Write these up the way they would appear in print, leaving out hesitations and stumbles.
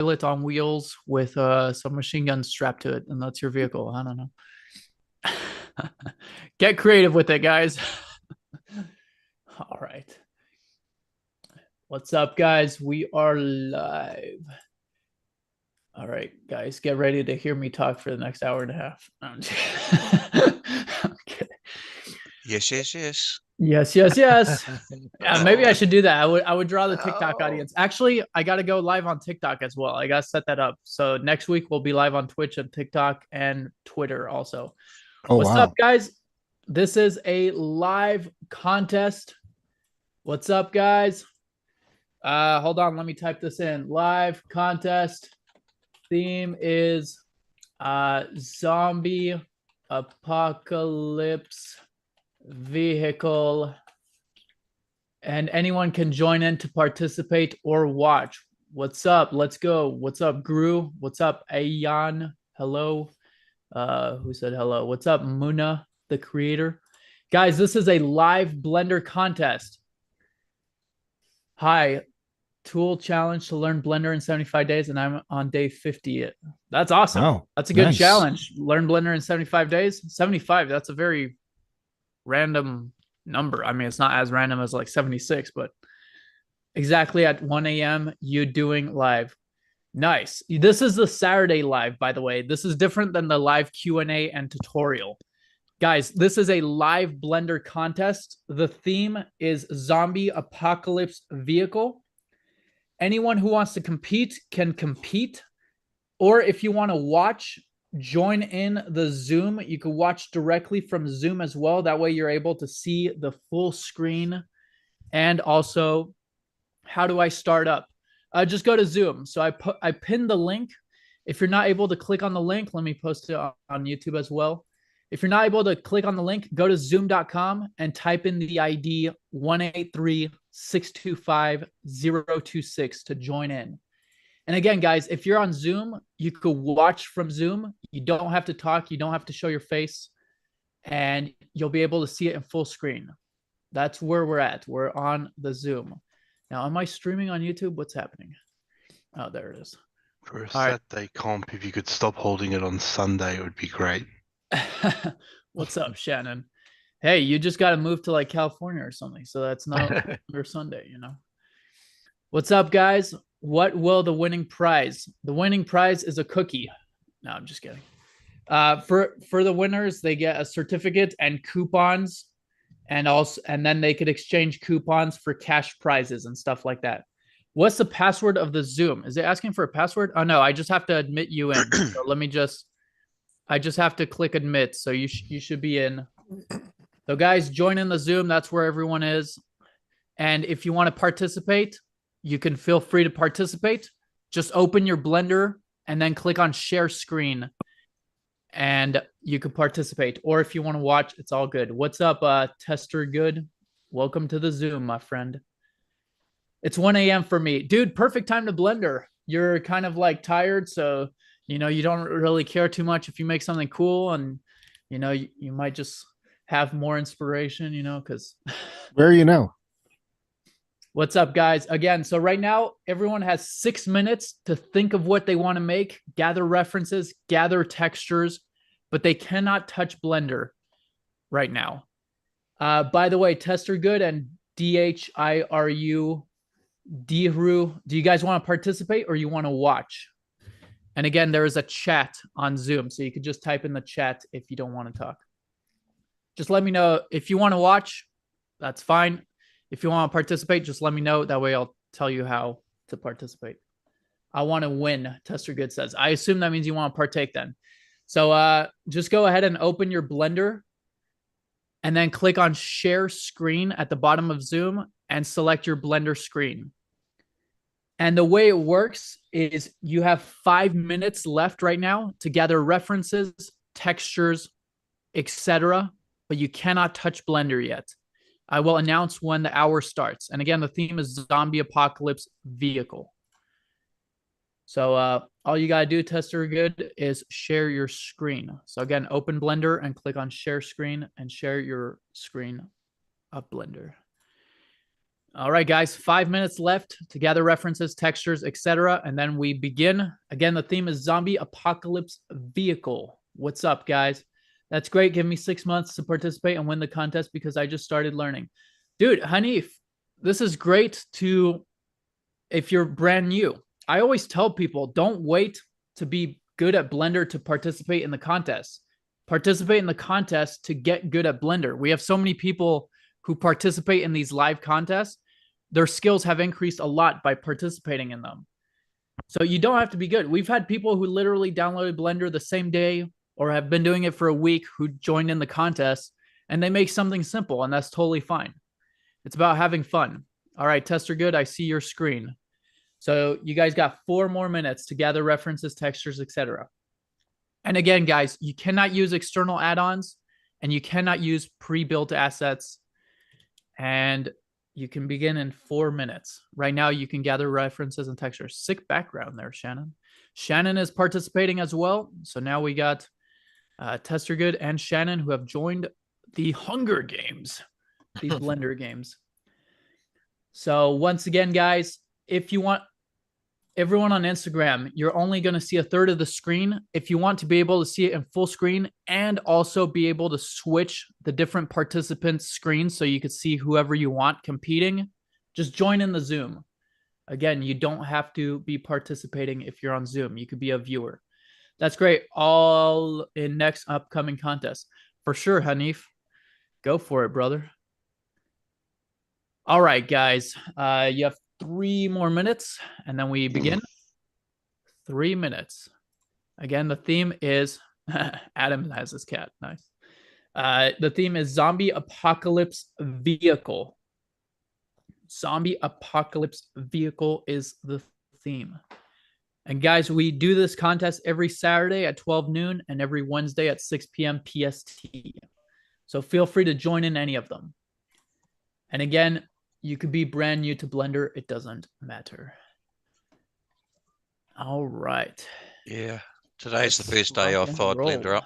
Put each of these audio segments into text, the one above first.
pilot on wheels with some machine guns strapped to it, and that's your vehicle. I don't know. Get creative with it, guys. All right. What's up, guys? We are live. All right, guys, get ready to hear me talk for the next hour and a half. Okay. Yes, yes, yes. Yes, yes, yes. Yeah, maybe I Oh, should do that. I would draw the TikTok no. audience. Actually, I got to go live on TikTok as well. I got to set that up. So next week we'll be live on Twitch and TikTok and Twitter also. Oh, What's up, wow. guys? This is a live contest. What's up, guys? Hold on, let me type this in. Live contest. Theme is zombie apocalypse vehicle, and anyone can join in to participate or watch. What's up? Let's go. What's up, Gru? What's up, Ayan? Hello. Who said hello? What's up, Muna, the creator? Guys, this is a live Blender contest. Hi, tool challenge to learn Blender in 75 days, and I'm on day 50. That's awesome. Oh, That's a good nice. challenge. Learn Blender in 75 days. 75, that's a very random number. I mean, it's not as random as like 76, but exactly at 1 a.m. you doing live. Nice. This is the Saturday live, by the way. This is different than the live Q&A and tutorial. Guys, this is a live Blender contest. The theme is zombie apocalypse vehicle. Anyone who wants to compete can compete. Or if you want to watch, join in the Zoom. You can watch directly from Zoom as well. That way you're able to see the full screen. And also, how do I start up? Just go to Zoom. So I pinned the link. If you're not able to click on the link, let me post it on YouTube as well. If you're not able to click on the link, go to zoom.com and type in the ID 183-625-026 to join in. And again, guys, if you're on Zoom, you could watch from Zoom. You don't have to talk. You don't have to show your face. And you'll be able to see it in full screen. That's where we're at. We're on the Zoom. Now, am I streaming on YouTube? What's happening? Oh, there it is. For a All right. Saturday comp, if you could stop holding it on Sunday, it would be great. What's up, Shannon? Hey, you just got to move to like California or something. So that's not your Sunday, you know? What's up, guys? What will the winning prize? The winning prize is a cookie. No, I'm just kidding. For the winners, they get a certificate and coupons, and then they could exchange coupons for cash prizes and stuff like that. What's the password of the Zoom? Is it asking for a password? Oh no, I just have to admit you in. So I just have to click admit. So you should be in. So guys, join in the Zoom. That's where everyone is. And if you want to participate, you can feel free to participate. Just open your Blender and then click on share screen and you can participate. Or if you want to watch, it's all good. What's up, Tester Good? Welcome to the Zoom, my friend. It's 1 a.m. for me. Dude, perfect time to Blender. You're kind of like tired, so you don't really care too much if you make something cool, and you might just have more inspiration, because Where are you now? what's up, guys? Again, so right now, everyone has 6 minutes to think of what they want to make, gather references, gather textures, but they cannot touch Blender right now. By the way, Tester Good and DHIRU, Dihru, do you guys want to participate or you want to watch? And again, there is a chat on Zoom, so you could just type in the chat if you don't want to talk. Just let me know if you want to watch. That's fine. If you want to participate, just let me know. That way I'll tell you how to participate. I want to win, Tester Good says. I assume that means you want to partake then. So just go ahead and open your Blender and then click on share screen at the bottom of Zoom and select your Blender screen. And the way it works is you have 5 minutes left right now to gather references, textures, etc., but you cannot touch Blender yet. I will announce when the hour starts. And again, the theme is zombie apocalypse vehicle. So all you got to do, Tester Good, is share your screen. So again, open Blender and click on share screen and share your screen of Blender. All right, guys, 5 minutes left to gather references, textures, etc. And then we begin. Again, the theme is zombie apocalypse vehicle. What's up, guys? That's great. Give me 6 months to participate and win the contest because I just started learning. Dude, Hanif, this is great to if you're brand new. I always tell people don't wait to be good at Blender to participate in the contest. Participate in the contest to get good at Blender. We have so many people who participate in these live contests. Their skills have increased a lot by participating in them. So you don't have to be good. We've had people who literally downloaded Blender the same day or have been doing it for a week who joined in the contest and they make something simple, and that's totally fine. It's about having fun. All right, Tester Good, I see your screen. So you guys got 4 more minutes to gather references, textures, etc. And again, guys, you cannot use external add-ons and you cannot use pre-built assets. And you can begin in 4 minutes. Right now, you can gather references and textures. Sick background there, Shannon. Shannon is participating as well. So now we got Tester Good and Shannon who have joined the Hunger Games, these Blender games. So once again, guys, if you want everyone on Instagram, you're only going to see a third of the screen. If you want to be able to see it in full screen and also be able to switch the different participants' screens so you could see whoever you want competing, just join in the Zoom. Again, you don't have to be participating if you're on Zoom. You could be a viewer. That's great. All in next upcoming contest. For sure, Hanif. Go for it, brother. All right, guys. You have 3 more minutes and then we begin. 3 minutes. Again, the theme is Adam has his cat. Nice. The theme is zombie apocalypse vehicle. Zombie apocalypse vehicle is the theme. And guys, we do this contest every Saturday at 12 noon and every Wednesday at 6 p.m. PST. So feel free to join in any of them. And again, you could be brand new to Blender. It doesn't matter. All right. Yeah. Today's the first day I've fired Blender up.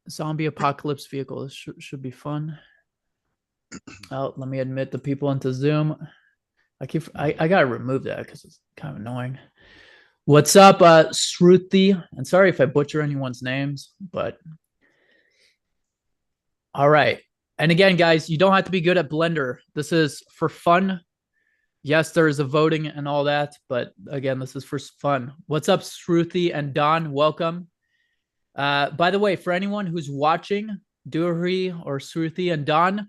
Zombie apocalypse vehicle. This should be fun. Oh, let me admit the people into Zoom. I gotta remove that because it's kind of annoying. What's up, Shruti? And sorry if I butcher anyone's names, but all right. And again, guys, you don't have to be good at Blender. This is for fun. Yes, there is a voting and all that, but again, this is for fun. What's up, Shruti and Don? Welcome. By the way, for anyone who's watching, Durri or Shruti and Don,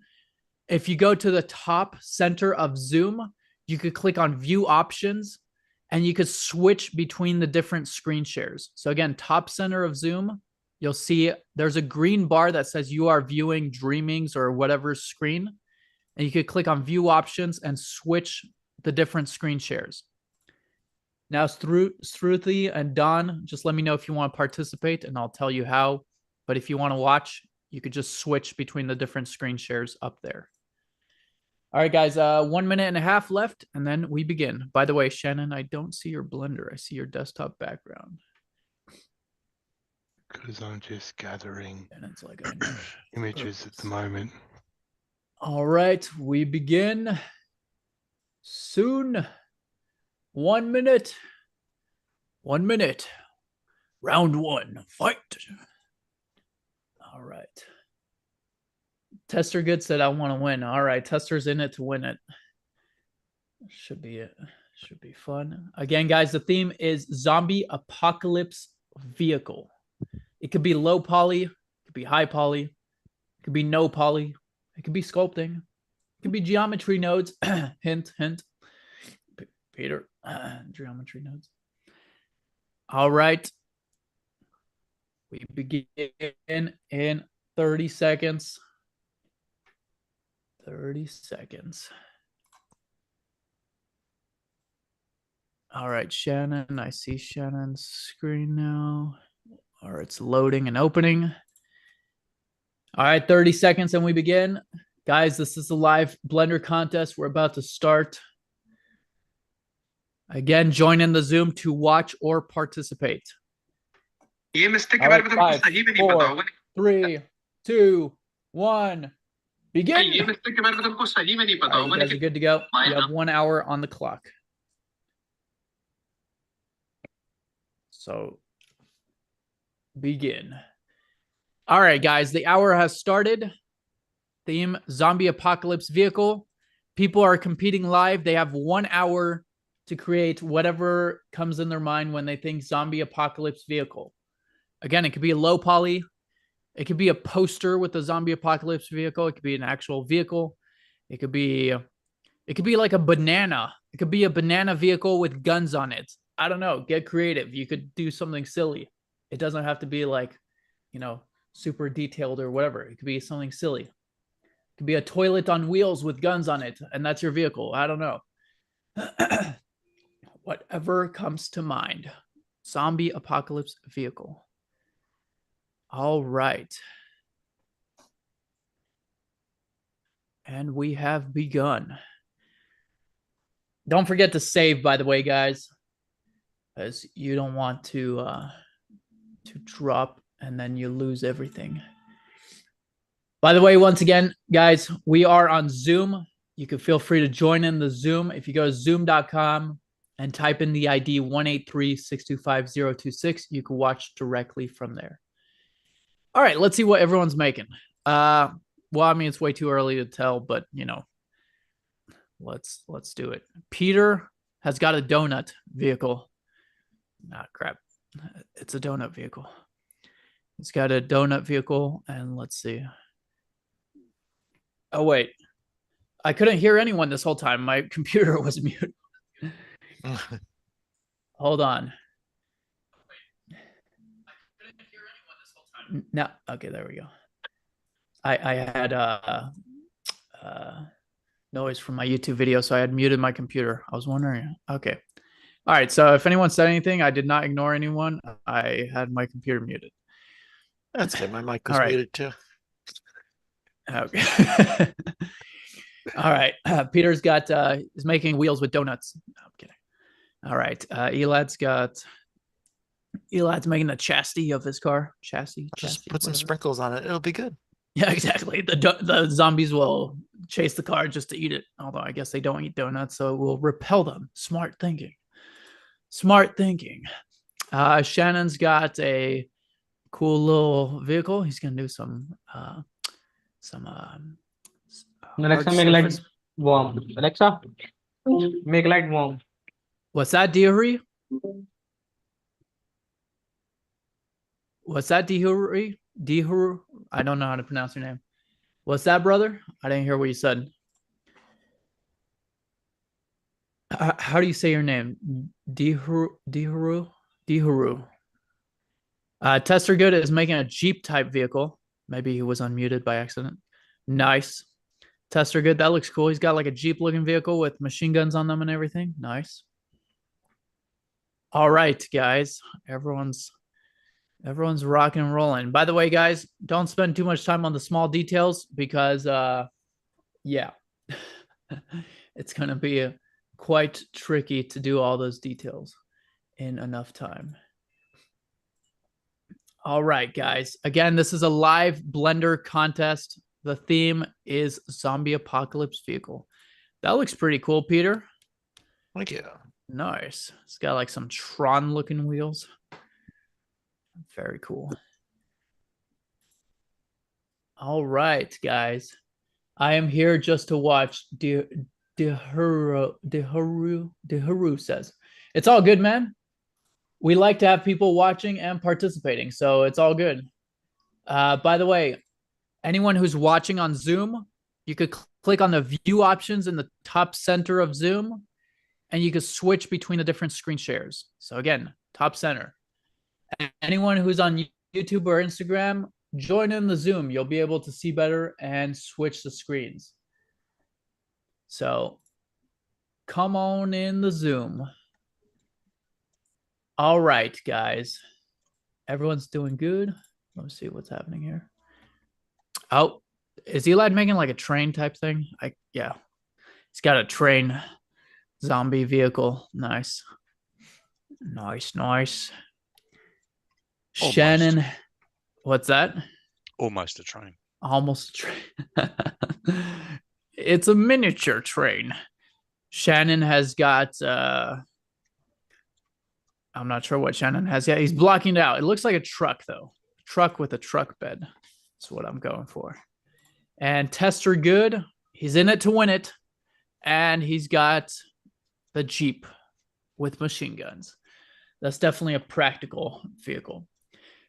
if you go to the top center of Zoom, you could click on View Options, and you could switch between the different screen shares. So again, top center of Zoom, you'll see there's a green bar that says you are viewing Dreamings or whatever screen, and you could click on View Options and switch the different screen shares. Now, Shruti and Don, just let me know if you want to participate, and I'll tell you how. But if you want to watch, you could just switch between the different screen shares up there. All right, guys, 1 minute and a half left, and then we begin. By the way, Shannon, I don't see your Blender. I see your desktop background. Because I'm just gathering And it's like images at the moment. All right, we begin soon. 1 minute. 1 minute. Round 1, fight. All right. Tester Good said, I want to win. All right, Tester's in it to win it. Should be it. Should be fun. Again, guys, the theme is zombie apocalypse vehicle. It could be low poly. It could be high poly. It could be no poly. It could be sculpting. It could be geometry nodes. Hint, hint. Peter, geometry nodes. All right. We begin in 30 seconds. 30 seconds. All right, Shannon. I see Shannon's screen now. Or it's loading and opening. All right, 30 seconds and we begin. Guys, this is a live Blender contest. We're about to start. Again, join in the Zoom to watch or participate. All right, 5, 4, 3, 2, 1. Begin. You guys are good to go. You have 1 hour on the clock. So begin. All right, guys, the hour has started. Theme zombie apocalypse vehicle. People are competing live. They have 1 hour to create whatever comes in their mind when they think zombie apocalypse vehicle. Again, it could be a low poly. It could be a poster with a zombie apocalypse vehicle. It could be an actual vehicle. It could be like a banana. It could be a banana vehicle with guns on it. I don't know. Get creative. You could do something silly. It doesn't have to be like, you know, super detailed or whatever. It could be something silly. It could be a toilet on wheels with guns on it, and that's your vehicle. I don't know. Whatever comes to mind. Zombie apocalypse vehicle. All right. And we have begun. Don't forget to save, by the way, guys, as you don't want to drop and then you lose everything. By the way, once again, guys, we are on Zoom. You can feel free to join in the Zoom. If you go to zoom.com and type in the ID 183-625-026, you can watch directly from there. All right, let's see what everyone's making. Well, I mean, it's way too early to tell, but, you know, let's do it. Peter has got a donut vehicle. Ah, crap. It's a donut vehicle. It's got a donut vehicle, and let's see. Oh, wait. I couldn't hear anyone this whole time. My computer was muted. Hold on. No. Okay, there we go. I had noise from my YouTube video, so I had muted my computer. I was wondering. Okay. All right. So if anyone said anything, I did not ignore anyone. I had my computer muted. That's good. My mic was muted too. Okay. All right. Peter's got is making wheels with donuts. No, I'm kidding. All right. Elad's making the chassis of his car. Chassis. Just put some sprinkles on it. It'll be good. Yeah, exactly. The zombies will chase the car just to eat it. Although I guess they don't eat donuts, so it will repel them. Smart thinking. Smart thinking. Shannon's got a cool little vehicle. He's gonna do some Alexa, make light warm. Alexa, make light warm. What's that, Dihuri? What's that, Dihuri? Dihuru? I don't know how to pronounce your name. What's that, brother? I didn't hear what you said. How do you say your name? Dihuru? Tester Good is making a Jeep type vehicle. Maybe he was unmuted by accident. Nice. Tester Good, that looks cool. He's got like a Jeep looking vehicle with machine guns on them and everything. Nice. All right, guys. Everyone's rocking and rolling. By the way, guys, don't spend too much time on the small details because, yeah, it's going to be quite tricky to do all those details in enough time. All right, guys. Again, this is a live Blender contest. The theme is zombie apocalypse vehicle. That looks pretty cool, Peter. Thank you. Nice. It's got like some Tron looking wheels. Very cool. All right, guys. I am here just to watch. Dehuru says. It's all good, man. We like to have people watching and participating, so it's all good. By the way, anyone who's watching on Zoom, you could click on the view options in the top center of Zoom, and you could switch between the different screen shares. So again, top center. Anyone who's on YouTube or Instagram, join in the Zoom. You'll be able to see better and switch the screens. So come on in the Zoom. All right, guys. Everyone's doing good. Let me see what's happening here. Oh, is Elad making like a train type thing? Yeah. He's got a train zombie vehicle. Nice. Nice. Almost. Shannon, what's that? Almost a train. Almost a train. It's a miniature train. Shannon has got I'm not sure what Shannon has yet. He's blocking it out. It looks like a truck though. Truck with a truck bed. That's what I'm going for. And Tester Good, he's in it to win it. And he's got the Jeep with machine guns. That's definitely a practical vehicle.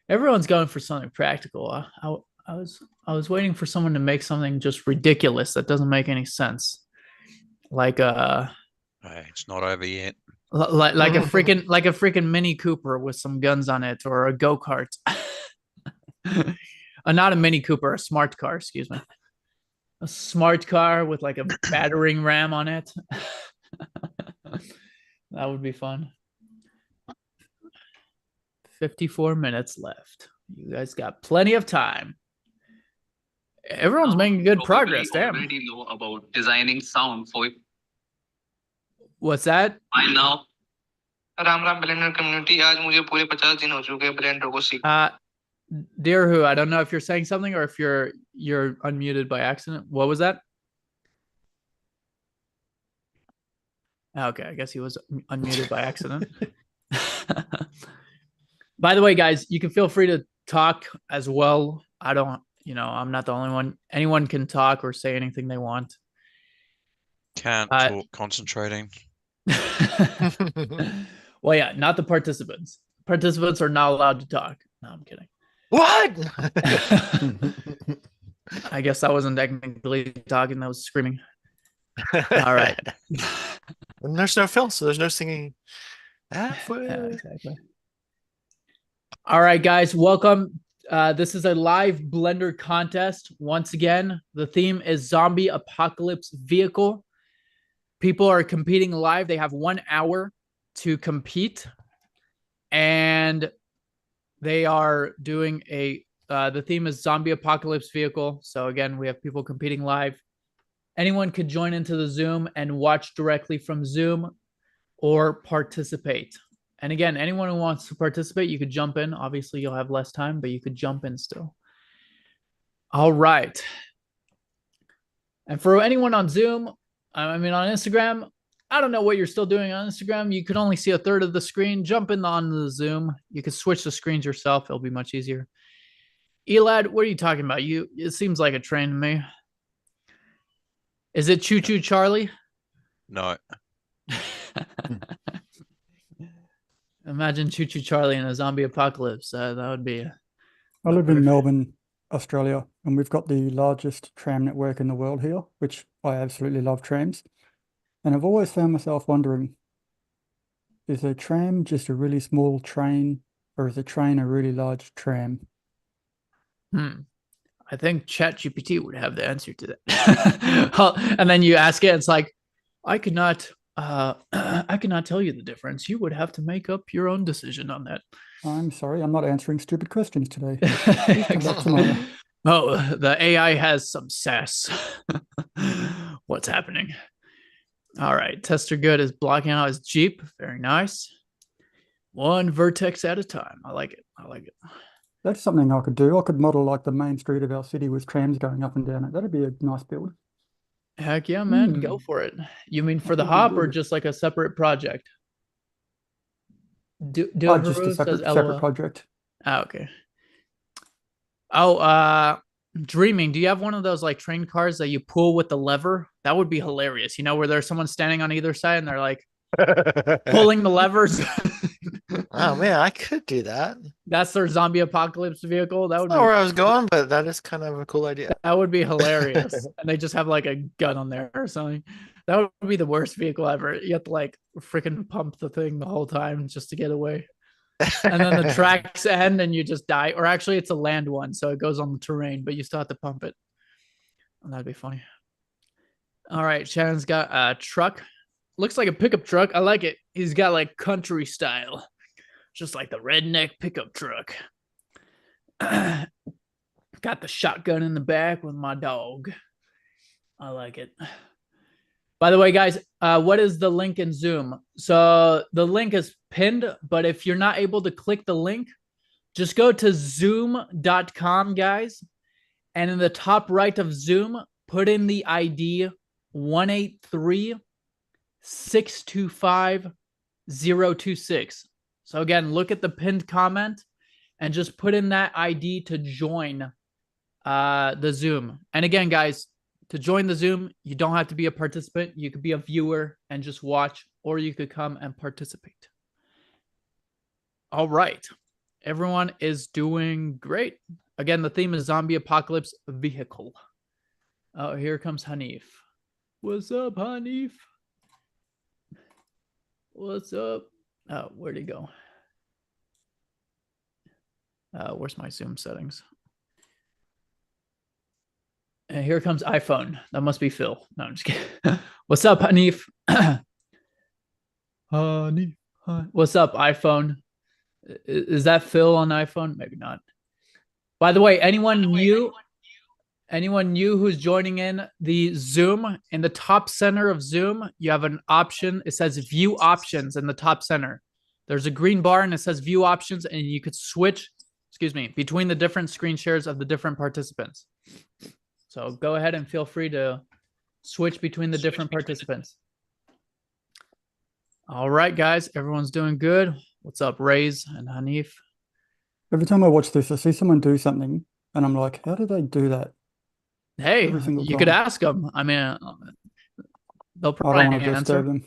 Everyone's going for something practical. I was waiting for someone to make something just ridiculous that doesn't make any sense. Like Hey, it's not over yet. like a freaking Mini Cooper with some guns on it, or a go-kart. Not a Mini Cooper, a smart car, excuse me. A smart car with like a battering ram on it. That would be fun. 54 minutes left. You guys got plenty of time. Everyone's making good progress. Damn. Already know about designing sound for What's that? I now. Ram Ram blender community आज मुझे पूरे 50 दिन हो चुके हैं blender को सीख Dear Who, I don't know if you're saying something or if you're unmuted by accident. What was that? Okay, I guess he was unmuted by accident. By the way, guys, you can feel free to talk as well. I'm not the only one. Anyone can talk or say anything they want. Can't talk, concentrating. Well, yeah, not the participants. Participants are not allowed to talk. No, I'm kidding. What? I guess I wasn't technically talking. I was screaming. All right. And there's no film, so there's no singing. Yeah, exactly. All right, guys, welcome. This is a live Blender contest. Once again, the theme is Zombie Apocalypse Vehicle. People are competing live. They have 1 hour to compete. And they are doing the theme is Zombie Apocalypse Vehicle. So again, we have people competing live. Anyone could join into the Zoom and watch directly from Zoom or participate. And again, anyone who wants to participate, you could jump in. Obviously, you'll have less time, but you could jump in still. All right. And for anyone on Zoom, on Instagram, I don't know what you're still doing on Instagram. You could only see a third of the screen. Jump in on the Zoom. You could switch the screens yourself. It'll be much easier. Elad, what are you talking about? It seems like a train to me. Is it Choo Choo Charlie? No. Imagine Choo Choo Charlie in a zombie apocalypse. That would be. I live in Melbourne, Australia, and we've got the largest tram network in the world here, which I absolutely love trams. And I've always found myself wondering, is a tram just a really small train, or is a train a really large tram? I think ChatGPT would have the answer to that. And then you ask it, it's like, I could not tell you the difference. You would have to make up your own decision on that. I'm sorry, I'm not answering stupid questions today. Oh, the AI has some sass. What's happening? All right, Tester Good is blocking out his Jeep. Very nice. One vertex at a time. I like it. That's something I could do. I could model like the main street of our city with trams going up and down it. That'd be a nice build. Heck yeah, man. Go for it. You mean for the hop or just like a separate project? Just a separate project. Oh, okay. Oh, Dreaming, do you have one of those like train cars that you pull with the lever? That would be hilarious. You know, where there's someone standing on either side and they're like pulling the levers. Oh man, I could do that. That's their zombie apocalypse vehicle. That would Not be where I was going, but that is kind of a cool idea. That would be hilarious. And they just have like a gun on there or something. That would be the worst vehicle ever. You have to like freaking pump the thing the whole time just to get away. And then the tracks end and you just die. Or actually it's a land one, so it goes on the terrain, but you still have to pump it. And that'd be funny. All right, Shannon's got a truck. Looks like a pickup truck. I like it. He's got like country style. Just like the redneck pickup truck. Got the shotgun in the back with my dog. I like it. By the way, guys, what is the link in Zoom? So the link is pinned, but if you're not able to click the link, just go to zoom.com, guys. And in the top right of Zoom, put in the ID 183-625-026. So again, look at the pinned comment and just put in that ID to join the Zoom. And again, guys, to join the Zoom, you don't have to be a participant. You could be a viewer and just watch, or you could come and participate. All right. Everyone is doing great. Again, the theme is zombie apocalypse vehicle. Oh, here comes Hanif. What's up, Hanif? What's up? Oh, where'd he go? Where's my Zoom settings? And here comes iPhone. That must be Phil. No, I'm just kidding. What's up, Hanif? Hanif. What's up, iPhone? Is that Phil on iPhone? Maybe not. By the way, anyone new who's joining in the Zoom, in the top center of Zoom, you have an option. It says view options in the top center. There's a green bar and it says view options, and you could switch, between the different screen shares of the different participants. So go ahead and feel free to switch between the different participants. All right, guys, everyone's doing good. What's up, Rays and Hanif? Every time I watch this, I see someone do something, and I'm like, how did they do that? Hey, Every single you could time. ask them. I mean, they'll I probably don't want to disturb answer. them.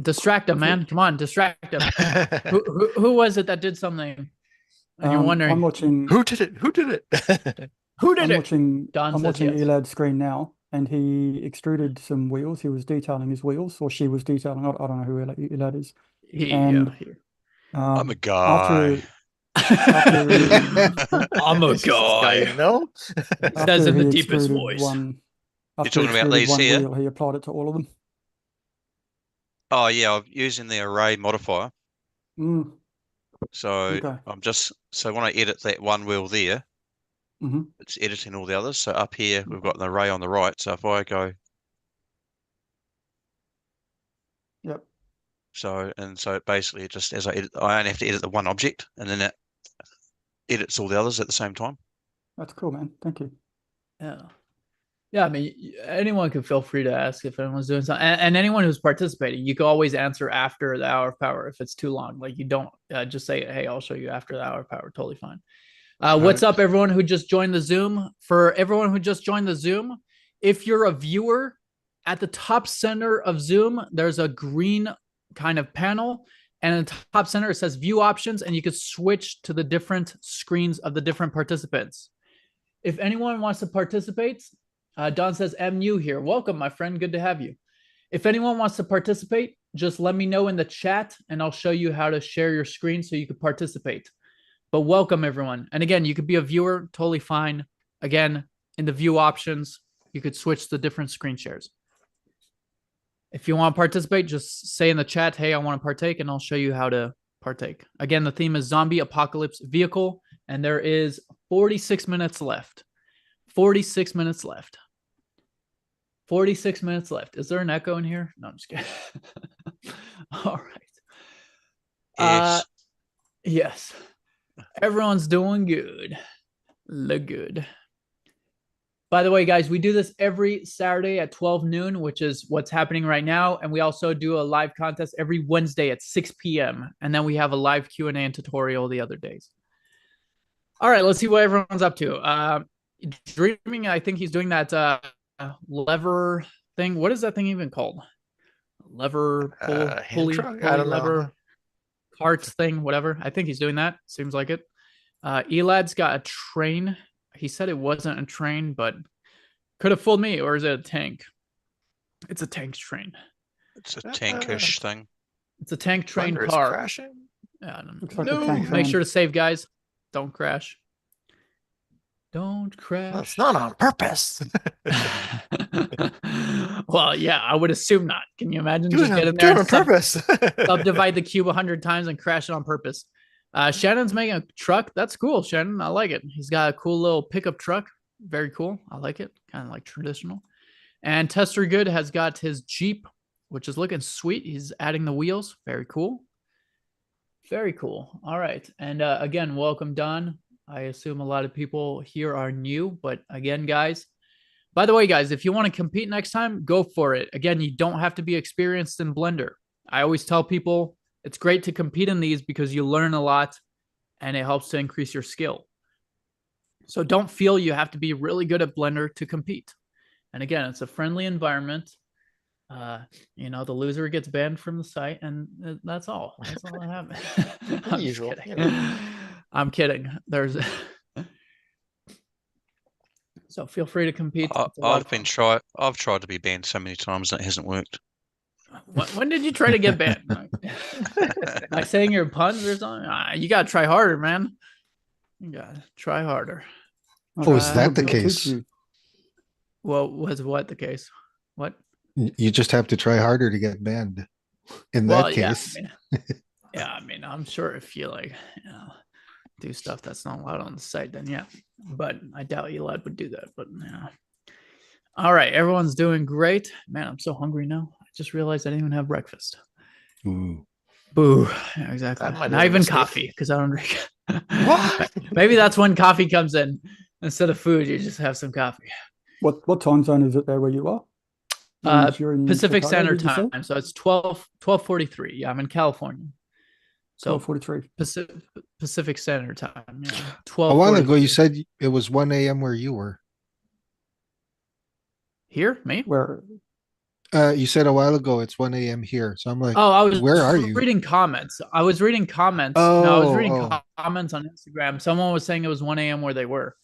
Distract them, man. Come on, distract them. Who was it that did something? And you're wondering, I'm watching. Who did it? Who did it? who did I'm it? watching. Don I'm says watching yes. Elad's screen now, and he extruded some wheels. He was detailing his wheels, or she was detailing. I don't know who Elad is. And I'm a after guy. I'm a Is this guy guy. you know? Says in he the deepest extruded voice. after talking he about extruded these one here? wheel, he applied it to all of them. Oh yeah, I'm using the array modifier. Mm, So okay. when I edit that one wheel there, Mhm. it's editing all the others. So up here we've got an array on the right. So if I go, Yep. so basically just as I edit, I only have to edit the one object, and then it edits all the others at the same time. That's cool, man. Thank you. Yeah, I mean, anyone can feel free to ask if anyone's doing something, and anyone who's participating, you can always answer after the hour of power if it's too long. Like you don't just say, "Hey, I'll show you after the hour of power." Totally fine. What's up, everyone who just joined the Zoom? For everyone who just joined the Zoom, if you're a viewer, at the top center of Zoom, there's a green kind of panel, and in the top center it says View Options, and you could switch to the different screens of the different participants. If anyone wants to participate, Don says, MU here. Welcome, my friend. Good to have you. If anyone wants to participate, just let me know in the chat and I'll show you how to share your screen so you can participate. But welcome, everyone. And again, you could be a viewer, totally fine. Again, in the view options, you could switch to different screen shares. If you want to participate, just say in the chat, hey, I want to partake, and I'll show you how to partake. Again, the theme is zombie apocalypse vehicle, and there is 46 minutes left. 46 minutes left. 46 minutes left. Is there an echo in here? No, I'm just kidding. All right. Yes. Yes. Everyone's doing good. Look good. By the way, guys, we do this every Saturday at 12 noon, which is what's happening right now. And we also do a live contest every Wednesday at 6 p.m. And then we have a live Q&A and tutorial the other days. All right, let's see what everyone's up to. Dreaming, I think he's doing that lever thing. What is that thing even called? Lever pulley lever carts thing, whatever. I think he's doing that. Seems like it. Elad's got a train. He said it wasn't a train, but could have fooled me. Or is it a tank? It's a tank train. It's a tankish thing. It's a tank train Thunder is car. crashing. Yeah, Looks like a no, tank make train. sure to save, guys. Don't crash. Don't crash. That's not on purpose. Well, yeah, I would assume not. Can you imagine Do just it getting there on and purpose. subdivide the cube 100 times and crash it on purpose? Shannon's making a truck. That's cool, Shannon. I like it. He's got a cool little pickup truck. Very cool. I like it. Kind of like traditional. And Tester Good has got his Jeep, which is looking sweet. He's adding the wheels. Very cool. Very cool. All right. And again, welcome, Don. I assume a lot of people here are new, but again, guys, By the way, guys, if you want to compete next time, go for it. Again, you don't have to be experienced in Blender. I always tell people it's great to compete in these because you learn a lot and it helps to increase your skill. So don't feel you have to be really good at Blender to compete. And again, it's a friendly environment. You know, the loser gets banned from the site, and that's all. That's all that happens. I'm Usual, kidding. you know. I'm kidding. There's so feel free to compete. It's a lot of fun. I've tried to be banned so many times and it hasn't worked. When did you try to get banned? Like saying your puns or something? You gotta try harder, man. You gotta try harder. Oh, is that the I'll teach case? you. Well, was what the case? What? You just have to try harder to get banned. In that case. I mean, I'm sure if you like, do stuff that's not allowed on the site, then yeah. But I doubt Elad would do that. But yeah. All right, everyone's doing great. Man, I'm so hungry now. I just realized I didn't even have breakfast. Ooh. Boo. Yeah, exactly. That might Not be a even mistake. coffee because I don't drink. What? Maybe that's when coffee comes in. Instead of food, you just have some coffee. What time zone is it there where you are? You're in Pacific Chicago, Standard did you say? Time. So it's 12:43. Yeah, I'm in California. So 12:43. Pacific Standard Time. Yeah. A while ago, 12:43. you said it was 1 a.m. where you were. Here, me? Where? You said a while ago it's 1 a.m. here. So I'm like, Oh, I was where are you? reading comments. I was reading comments. No, I was reading Oh. comments on Instagram. Someone was saying it was 1 a.m. where they were.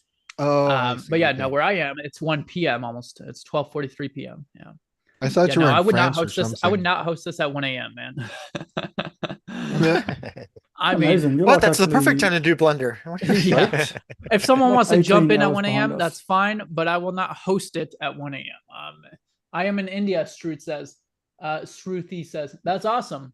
Oh, I see, But yeah, okay. no, where I am, it's 1 p.m. almost. It's 12:43 p.m. Yeah. I thought Yeah, you were no, in I would not France or host this. I would something. not host this at 1 a.m., man. Yeah. I mean, Amazing. You're What? like That's the perfect actually- time to do Blender. Yeah. if someone Like wants to jump 18 in at hours 1 behind a.m., us. that's fine, but I will not host it at 1 a.m. I am in India, Struth says. Shruti says, that's awesome.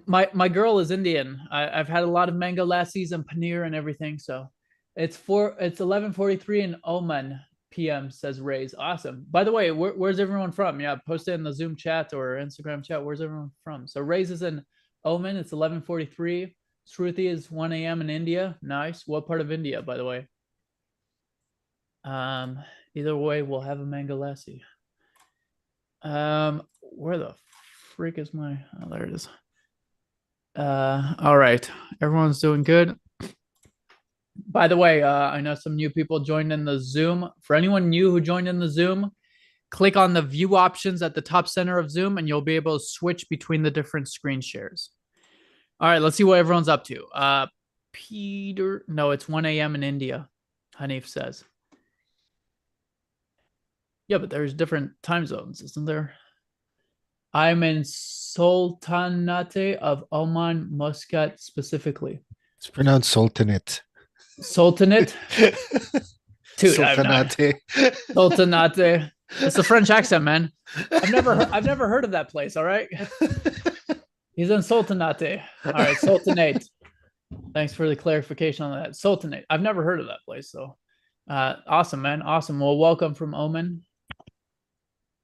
My girl is Indian. I've had a lot of mango lassis and paneer and everything. So it's 11:43 in Oman p.m. says Ray's. Awesome. By the way, where's everyone from? Yeah, post it in the Zoom chat or Instagram chat. Where's everyone from? So Ray's is in Oman. It's 11:43. Shruti is 1 a.m. in India. Nice. What part of India, by the way? Either way, we'll have a mango lassi. Where the freak is my? Oh, there it is. All right. Everyone's doing good. By the way, I know some new people joined in the Zoom. For anyone new who joined in the Zoom, click on the view options at the top center of Zoom and you'll be able to switch between the different screen shares. All right, let's see what everyone's up to. Peter, no, it's 1 a.m. in India, Hanif says. Yeah, but there's different time zones, isn't there? I'm in Sultanate of Oman, Muscat specifically. It's pronounced Sultanate. Sultanate? Dude, Sultanate. Sultanate. It's a French accent, man. I've never heard of that place, all right? He's in Sultanate. All right, Sultanate. Thanks for the clarification on that. Sultanate. I've never heard of that place, so awesome, man. Awesome. Well, welcome from Oman.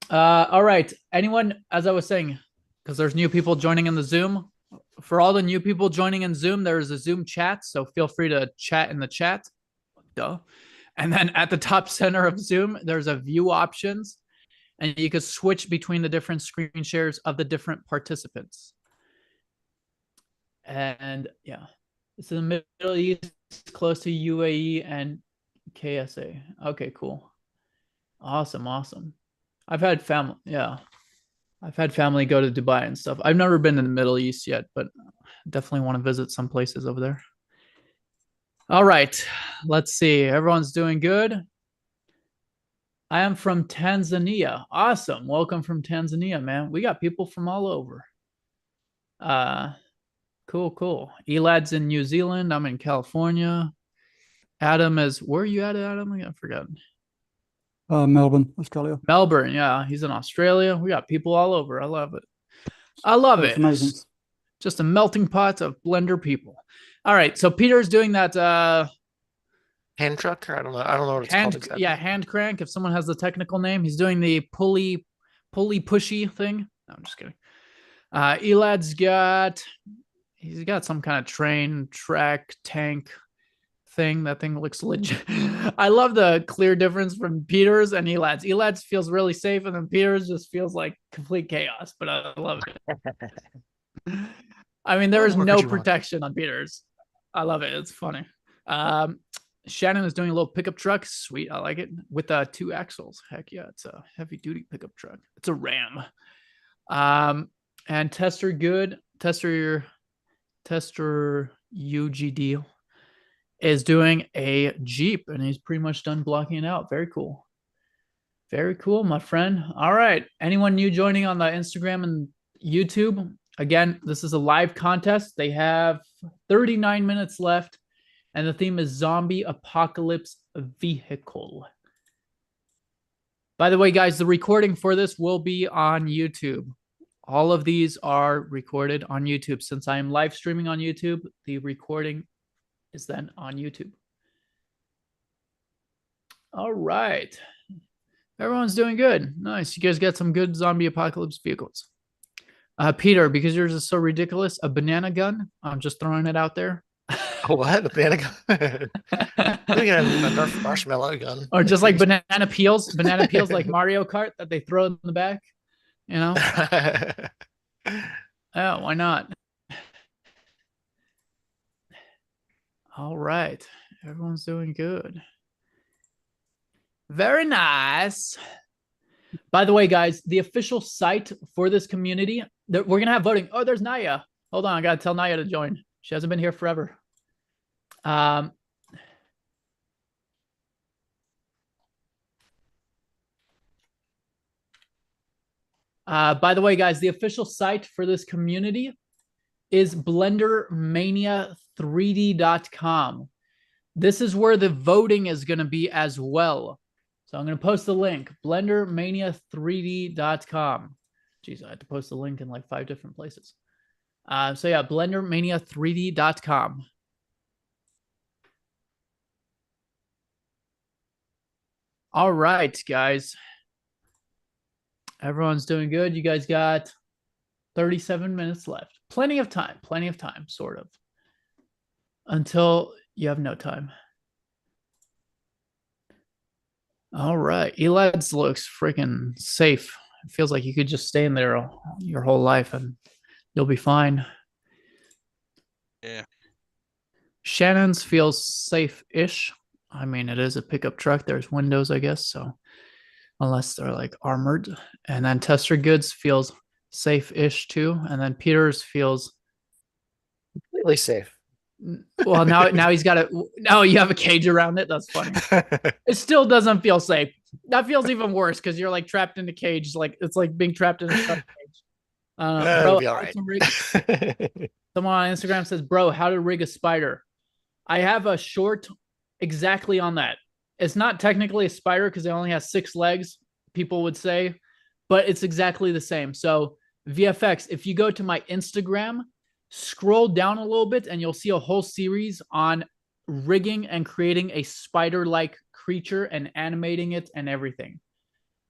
All right. Anyone, as I was saying, because there's new people joining in the Zoom. For all the new people joining in Zoom, there is a Zoom chat, so feel free to chat in the chat. Duh. And then at the top center of Zoom, there's a view options, and you can switch between the different screen shares of the different participants. And yeah, it's in the Middle East, close to UAE and KSA. Okay, cool. Awesome, awesome. I've had family, yeah. I've had family go to Dubai and stuff. I've never been in the Middle East yet, but definitely want to visit some places over there. All right, let's see. Everyone's doing good. I am from Tanzania. Awesome. Welcome from Tanzania, man. We got people from all over. Cool, cool. Elad's in New Zealand. I'm in California. Adam is, where are you at, Adam? I forgot. Melbourne, Australia. Melbourne, yeah. He's in Australia. We got people all over. I love it. I love That's it. amazing. Just a melting pot of Blender people. All right, so Peter's doing that Hand truck, or I don't know what it's called exactly. yeah, hand crank. If someone has the technical name, he's doing the pulley pushy thing. No, I'm just kidding. Elad's got some kind of train, track, tank thing. That thing looks legit. I love the clear difference from Peters and Elads. Elads feels really safe, and then Peters just feels like complete chaos. But I love it. I mean, there is no protection on Peters. I love it. It's funny. Shannon is doing a little pickup truck. Sweet. I like it. With 2 axles. Heck yeah. It's a heavy duty pickup truck. It's a Ram. And Tester Good. Tester UGD is doing a Jeep, and he's pretty much done blocking it out. Very cool. Very cool, my friend. All right. Anyone new joining on the Instagram and YouTube? Again, this is a live contest. They have 39 minutes left, and the theme is Zombie Apocalypse Vehicle. By the way, guys, the recording for this will be on YouTube. All of these are recorded on YouTube. Since I am live streaming on YouTube, the recording is then on YouTube. All right. Everyone's doing good. Nice. You guys got some good zombie apocalypse vehicles. Peter, because yours is so ridiculous, a banana gun. I'm just throwing it out there. What? A banana gun? We got a Nerf marshmallow gun. Or just like banana peels like Mario Kart that they throw in the back. You know? Oh, why not? All right. Everyone's doing good. Very nice. By the way, guys, the official site for this community, we're going to have voting. Oh, there's Naya. Hold on. I got to tell Naya to join. She hasn't been here forever. By the way, guys, the official site for this community is BlenderMania3D.com. This is where the voting is going to be as well. So I'm going to post the link, BlenderMania3D.com. Jeez, I had to post the link in like 5 different places. So yeah, BlenderMania3D.com. All right, guys. Everyone's doing good. You guys got 37 minutes left. Plenty of time, sort of. Until you have no time. All right. Elads looks freaking safe. It feels like you could just stay in there your whole life and you'll be fine. Yeah. Shannon's feels safe-ish. I mean, it is a pickup truck. There's windows, I guess, so unless they're like armored. And then Tester Goods feels safe-ish too. And then Peters feels completely safe. Well, now he's got now you have a cage around it. That's funny. It still doesn't feel safe. That feels even worse because you're like trapped in a cage. Like it's like being trapped in a shark cage. Bro, be all right. Someone on Instagram says, "Bro, how to rig a spider?" I have a short exactly on that. It's not technically a spider because it only has 6 legs, people would say, but it's exactly the same. So VFX, if you go to my Instagram, scroll down a little bit and you'll see a whole series on rigging and creating a spider-like creature and animating it and everything.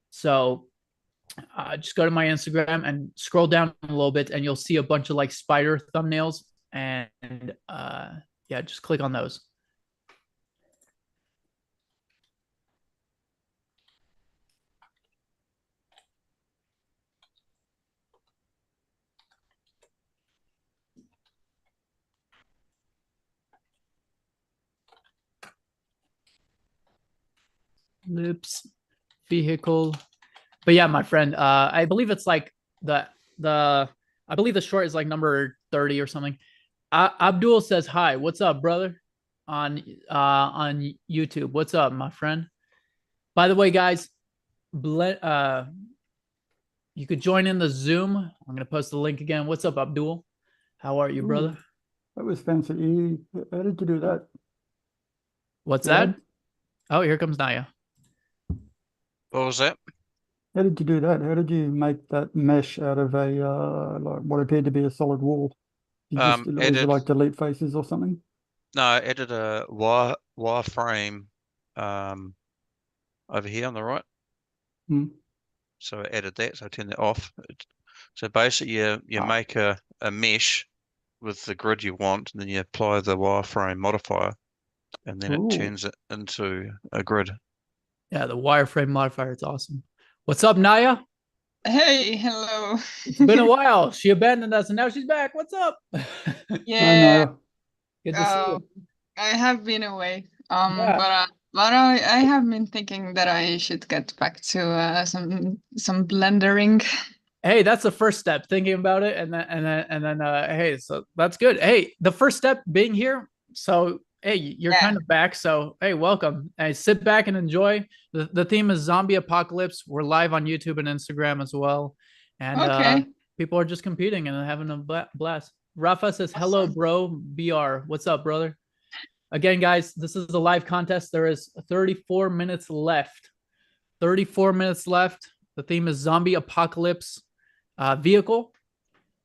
So just go to my Instagram and scroll down a little bit and you'll see a bunch of like spider thumbnails and yeah, just click on those. Lips vehicle, but yeah, my friend, I believe it's like I believe the short is like number 30 or something. Abdul says hi. What's up, brother? On YouTube. What's up, my friend? By the way, guys, you could join in the Zoom. I'm gonna post the link again. What's up, Abdul? How are you, brother? That was fancy. How did you do that? What's that? Oh, here comes Naya. What was that? How did you do that? How did you make that mesh out of a like what appeared to be a solid wall? You just like delete faces or something? No, I added a wireframe over here on the right. So I added that, so I turned that off. So basically you make a mesh with the grid you want, and then you apply the wireframe modifier, and then Ooh. it turns it into a grid. Yeah, the wireframe modifier. It's awesome. What's up, Naya? Hey, hello. It's been a while. She abandoned us and now she's back. What's up? Yeah, Good to see you. I have been away. Yeah. But I have been thinking that I should get back to some blendering. Hey, that's the first step, thinking about it, and then hey, so that's good. Hey, the first step being here. So hey, you're kind of back. So hey, welcome. Hey, sit back and enjoy. The theme is zombie apocalypse. We're live on YouTube and Instagram as well, and people are just competing and having a blast. Rafa says, "Hello, bro. BR. What's up, brother?" Again, guys, this is a live contest. There is 34 minutes left. 34 minutes left. The theme is zombie apocalypse. Vehicle.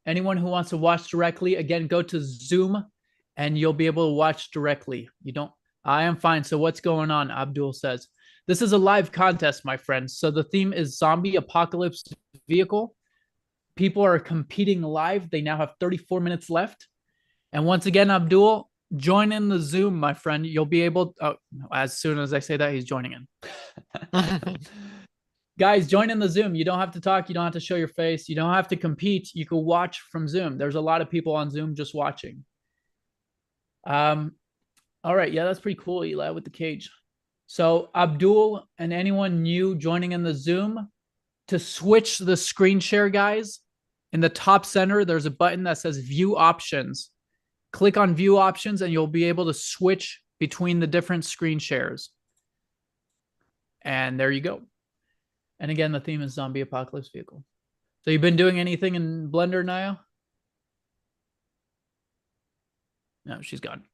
Anyone who wants to watch directly, again, go to Zoom and you'll be able to watch directly. You don't, I am fine. So what's going on? Abdul says, this is a live contest, my friends. So the theme is zombie apocalypse vehicle. People are competing live. They now have 34 minutes left. And once again, Abdul, join in the Zoom, my friend. You'll be able to, as soon as I say that, he's joining in. Guys, join in the Zoom. You don't have to talk. You don't have to show your face. You don't have to compete. You can watch from Zoom. There's a lot of people on Zoom just watching. All right. Yeah, that's pretty cool, Eli, with the cage. So Abdul and anyone new joining in the Zoom, to switch the screen share, guys, in the top center, there's a button that says View Options. Click on View Options and you'll be able to switch between the different screen shares. And there you go. And again, the theme is zombie apocalypse vehicle. So you've been doing anything in Blender, Naya? No, she's gone.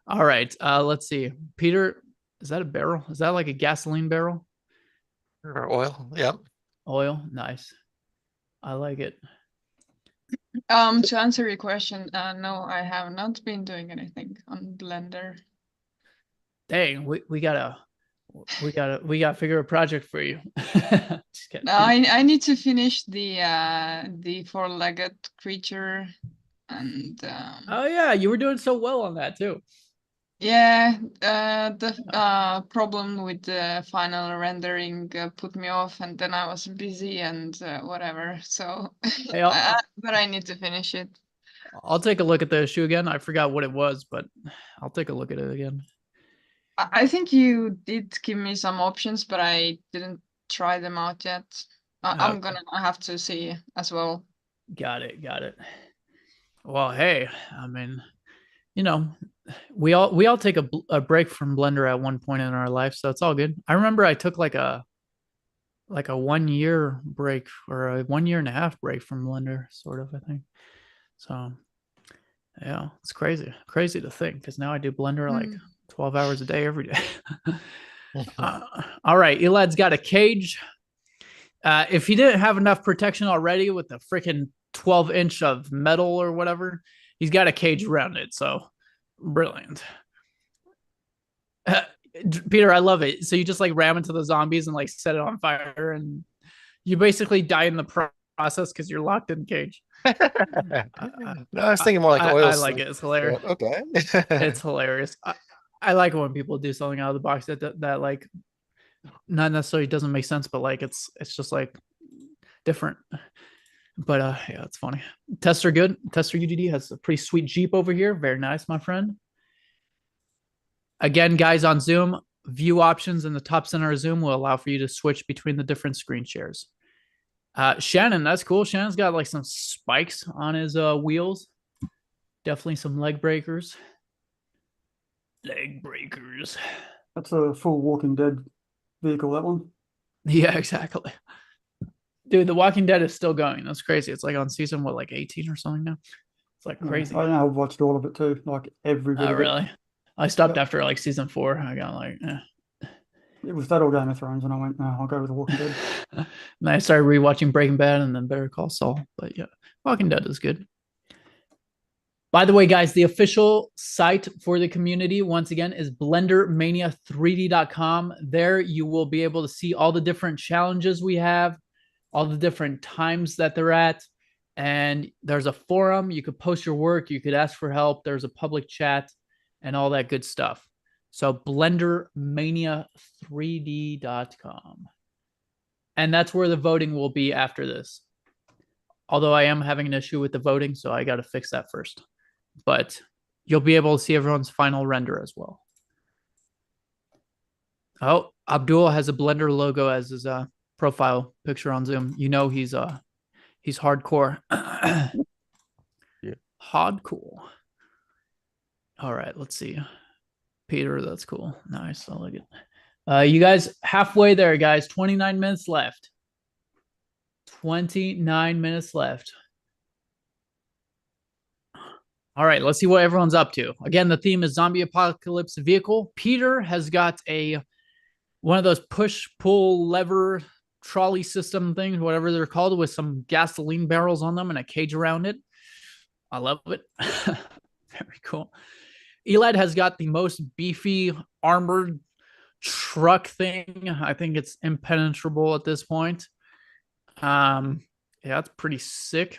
All right. Let's see. Peter, is that a barrel? Is that like a gasoline barrel? Or oil. Yep. Oil. Nice. I like it. To answer your question, no, I have not been doing anything on Blender. Dang, we gotta figure a project for you. Just kidding. No, I need to finish the four-legged creature, and oh yeah, you were doing so well on that too. yeah, the problem with the final rendering put me off, and then I was busy and whatever. So, Hey, but I need to finish it. I'll take a look at the issue again. I forgot what it was, but I'll take a look at it again. I think you did give me some options, but I didn't try them out yet. I'm gonna have to see as well. Got it. Well, hey, I mean, you know, we all take a break from Blender at one point in our life, so it's all good. I remember I took like a 1 year break or a 1.5 year break from Blender, sort of, I think. So yeah, it's crazy to think, because now I do Blender like 12 hours a day every day. All right, Elad's got a cage. If he didn't have enough protection already with the freaking 12-inch of metal or whatever, he's got a cage around it. So brilliant. Peter, I love it. So you just like ram into the zombies and like set it on fire, and you basically die in the process because you're locked in the cage. No, I was thinking more like oil. I like it. It's hilarious. Okay. It's hilarious. I like it when people do something out of the box that like not necessarily doesn't make sense, but like it's just like different. But yeah, it's funny. Tester good. Tester UDD has a pretty sweet Jeep over here. Very nice, my friend. Again, guys, on Zoom, view options in the top center of Zoom will allow for you to switch between the different screen shares. Shannon, that's cool. Shannon's got like some spikes on his wheels. Definitely some leg breakers. Leg breakers. That's a full Walking Dead vehicle, that one. Yeah, exactly. Dude, The Walking Dead is still going. That's crazy. It's like on season, what, like 18 or something now? It's like crazy. I know, I've watched all of it too, like every bit of it. Really? I stopped after like season 4. I got like, It was that or Game of Thrones, and I went, no, I'll go with The Walking Dead. And I started rewatching Breaking Bad and then Better Call Saul. But yeah, Walking Dead is good. By the way, guys, the official site for the community, once again, is BlenderMania3D.com. There you will be able to see all the different challenges we have, all the different times that they're at. And there's a forum. You could post your work. You could ask for help. There's a public chat. and all that good stuff. So BlenderMania3D.com. And that's where the voting will be after this. Although I am having an issue with the voting, so I got to fix that first. But you'll be able to see everyone's final render as well. Oh, Abdul has a Blender logo as his profile picture on Zoom. You know he's hardcore. Yeah. Hardcore. All right, let's see. Peter, that's cool. Nice. I like it. You guys halfway there, guys. 29 minutes left. 29 minutes left. All right, let's see what everyone's up to. Again, the theme is zombie apocalypse vehicle. Peter has got one of those push-pull lever trolley system things, whatever they're called, with some gasoline barrels on them and a cage around it. I love it. Very cool. Elad has got the most beefy armored truck thing. I think it's impenetrable at this point. Yeah, it's pretty sick.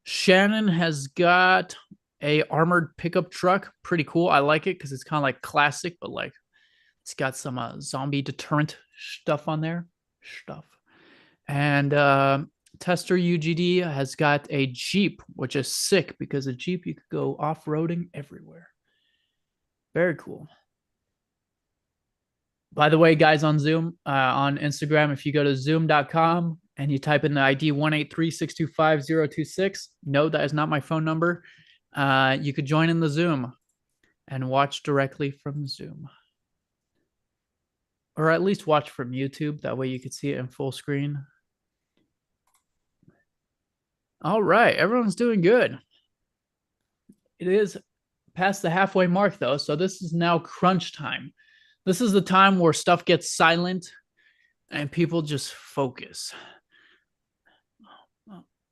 Shannon has got a armored pickup truck. Pretty cool. I like it because it's kind of like classic, but like it's got some zombie deterrent stuff on there. And Tester UGD has got a Jeep, which is sick because a Jeep you could go off-roading everywhere. Very cool. By the way, guys, on Zoom, on Instagram, if you go to zoom.com and you type in the ID 183-625-026, no, that is not my phone number. You could join in the Zoom and watch directly from Zoom. Or at least watch from YouTube. That way you could see it in full screen. All right, everyone's doing good. It is past the halfway mark, though, so this is now crunch time. This is the time where stuff gets silent and people just focus.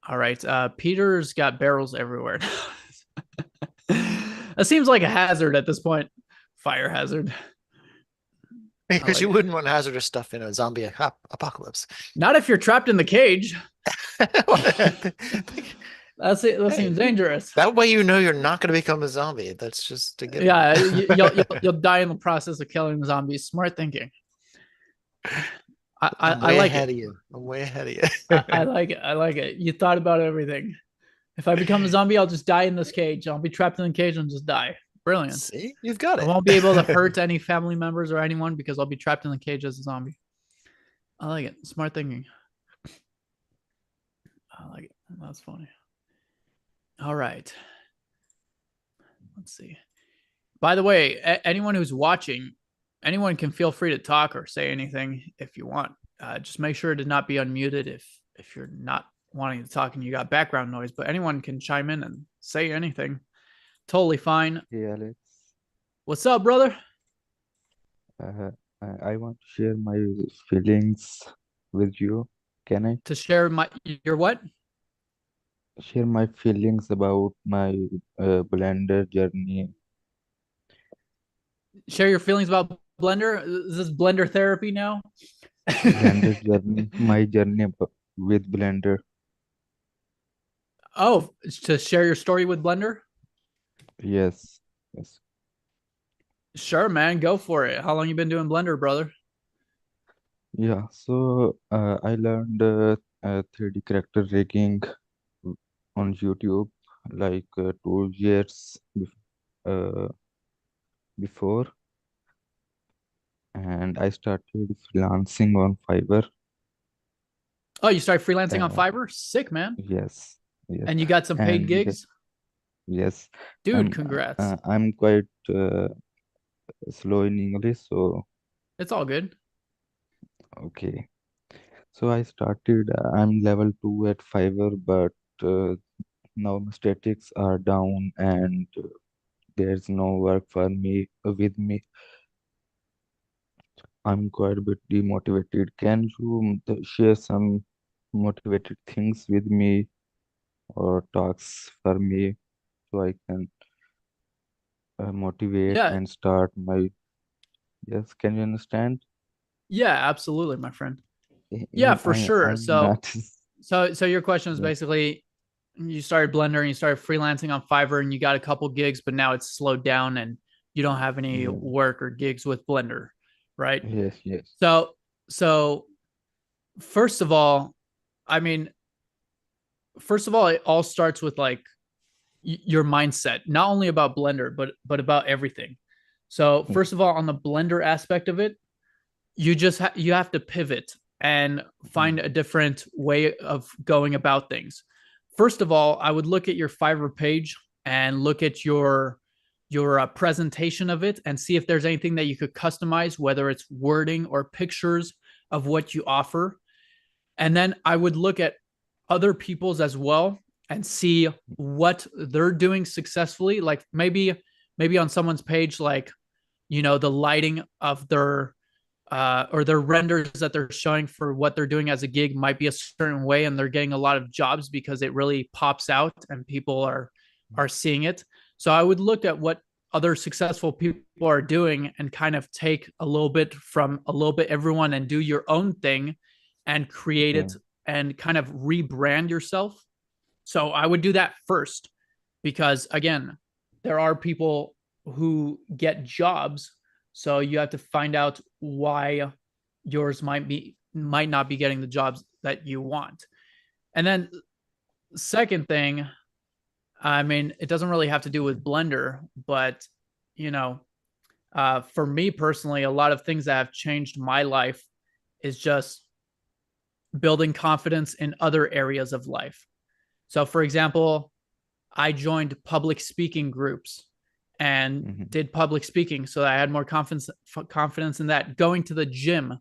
All right, Peter's got barrels everywhere. That seems like a hazard at this point. Fire hazard. Because like you wouldn't want hazardous stuff in a zombie apocalypse. Not if you're trapped in the cage. That seems dangerous. That way you know you're not going to become a zombie. That's just to get. Yeah, you'll die in the process of killing zombies. Smart thinking. I'm I like ahead it. of you. I'm way ahead of you. I like it. I like it. You thought about everything. If I become a zombie, I'll just die in this cage. I'll be trapped in the cage and just die. Brilliant. See, you've got it. I won't be able to hurt any family members or anyone because I'll be trapped in the cage as a zombie. I like it. Smart thinking. I like it. That's funny. All right. Let's see. By the way, anyone who's watching, anyone can feel free to talk or say anything if you want. Just make sure to not be unmuted if you're not wanting to talk and you got background noise, but anyone can chime in and say anything. Totally fine. Hey Alex, What's up, brother? I want to share my feelings with you. Can I To share your what? share my feelings about my Blender journey? Share your feelings about Blender? Is this Blender therapy now? Blender journey, my journey with Blender. Oh, to share your story with Blender? Yes, yes. Sure, man. Go for it. How long you been doing Blender, brother? Yeah, so I learned 3D character rigging on YouTube like 2 years before, and I started freelancing on Fiverr. Oh, you started freelancing on Uh, Fiverr? Sick, man. yes, yes, And you got some paid and gigs? yes, Dude, congrats. I'm quite slow in English, so It's all good. okay. So I started. I'm level 2 at Fiverr, but now my statics are down and there's no work for me with me. I'm quite a bit demotivated. Can you share some motivated things with me or talks for me so I can motivate Yeah. and start my. Yes, can you understand? Yeah, absolutely, my friend. Yeah, for sure. I'm So not. so your question is Yeah. basically, you started Blender and you started freelancing on Fiverr and you got a couple gigs, but now it's slowed down and you don't have any work or gigs with Blender, right? Yes. So first of all, I mean, it all starts with like your mindset, not only about Blender, but about everything. So first of all, on the Blender aspect of it, you just you have to pivot and find a different way of going about things. First of all, I would look at your Fiverr page and look at your presentation of it and see if there's anything that you could customize, whether it's wording or pictures of what you offer. And then I would look at other people's as well and see what they're doing successfully. Like maybe on someone's page, like, you know, the lighting of their or their renders that they're showing for what they're doing as a gig might be a certain way, and they're getting a lot of jobs because it really pops out and people are seeing it. So I would look at what other successful people are doing and kind of take a little bit from a little bit everyone and do your own thing and create it and kind of rebrand yourself. So I would do that first, because again, there are people who get jobs. So you have to find out why yours might not be getting the jobs that you want. And then second thing, I mean, it doesn't really have to do with Blender, but you know, for me personally, a lot of things that have changed my life is just building confidence in other areas of life. So for example, I joined public speaking groups and did public speaking, so I had more confidence in that. Going to the gym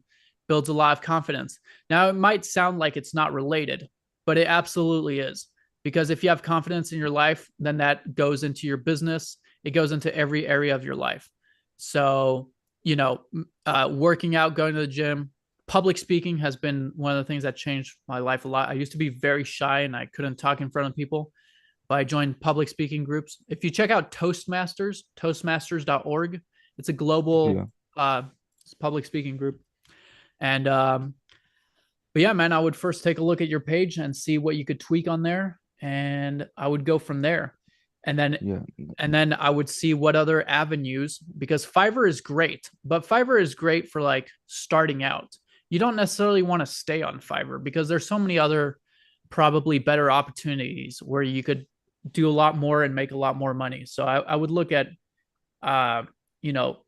builds a lot of confidence. Now, it might sound like it's not related, but it absolutely is, because if you have confidence in your life, then that goes into your business. It goes into every area of your life. So, you know, working out, going to the gym, public speaking has been one of the things that changed my life a lot. I used to be very shy and I couldn't talk in front of people, but I joined public speaking groups. If you check out Toastmasters, toastmasters.org, it's a global public speaking group. And but yeah, man, I would first take a look at your page and see what you could tweak on there, and I would go from there. And then I would see what other avenues, because Fiverr is great, but Fiverr is great for like starting out. You don't necessarily want to stay on Fiverr because there's so many other probably better opportunities where you could do a lot more and make a lot more money. So I would look at, you know,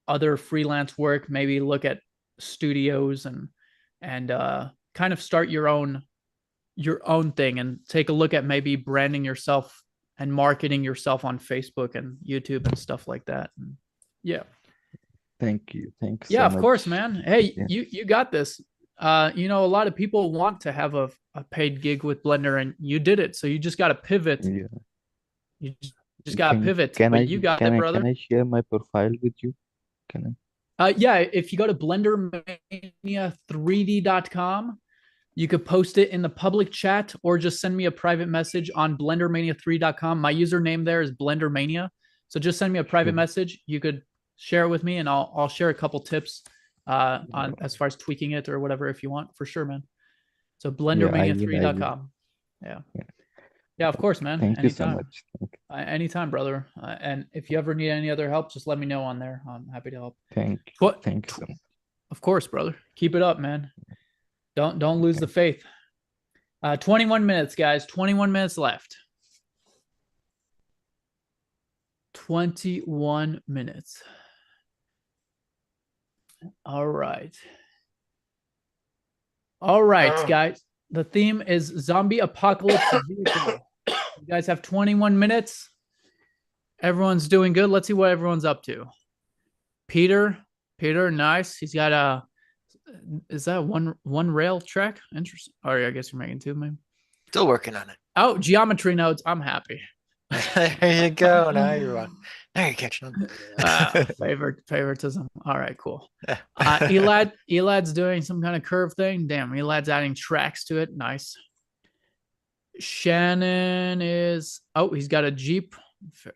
other freelance work, maybe look at studios and kind of start your own thing and take a look at maybe branding yourself and marketing yourself on Facebook and YouTube and stuff like that. And yeah. Thank you. Thanks. Yeah, so of course, much. man. Hey, Yeah. you got this. You know, a lot of people want to have a paid gig with Blender, and you did it. So you just got to pivot. Yeah. You just got to pivot. Can But I you got can it, I brother. can I share my profile with you? Can I? Yeah, if you go to blendermania3d.com, you could post it in the public chat or just send me a private message on blendermania3.com. My username there is blendermania. So just send me a private message. You could share it with me and I'll share a couple tips on as far as tweaking it or whatever if you want, for sure, man. So blendermania3.com. Yeah, of course, man. Thank you so much. Anytime, brother. And if you ever need any other help, just let me know on there. I'm happy to help. Thank you. Thank you so much. Of course, brother. Keep it up, man. Don't lose the faith. 21 minutes, guys. 21 minutes left. 21 minutes. All right. All right, guys. The theme is zombie apocalypse vehicle. You guys have 21 minutes. Everyone's doing good. Let's see what everyone's up to. Peter, nice. He's got a, is that one rail track? Interesting. Or I guess you're making two, maybe. Still working on it. Oh, geometry nodes. I'm happy. There you go. Now you're on. Now you're catching on. Favoritism. All right, cool. Elad's doing some kind of curve thing. Damn, Elad's adding tracks to it. Nice. Shannon is, he's got a Jeep.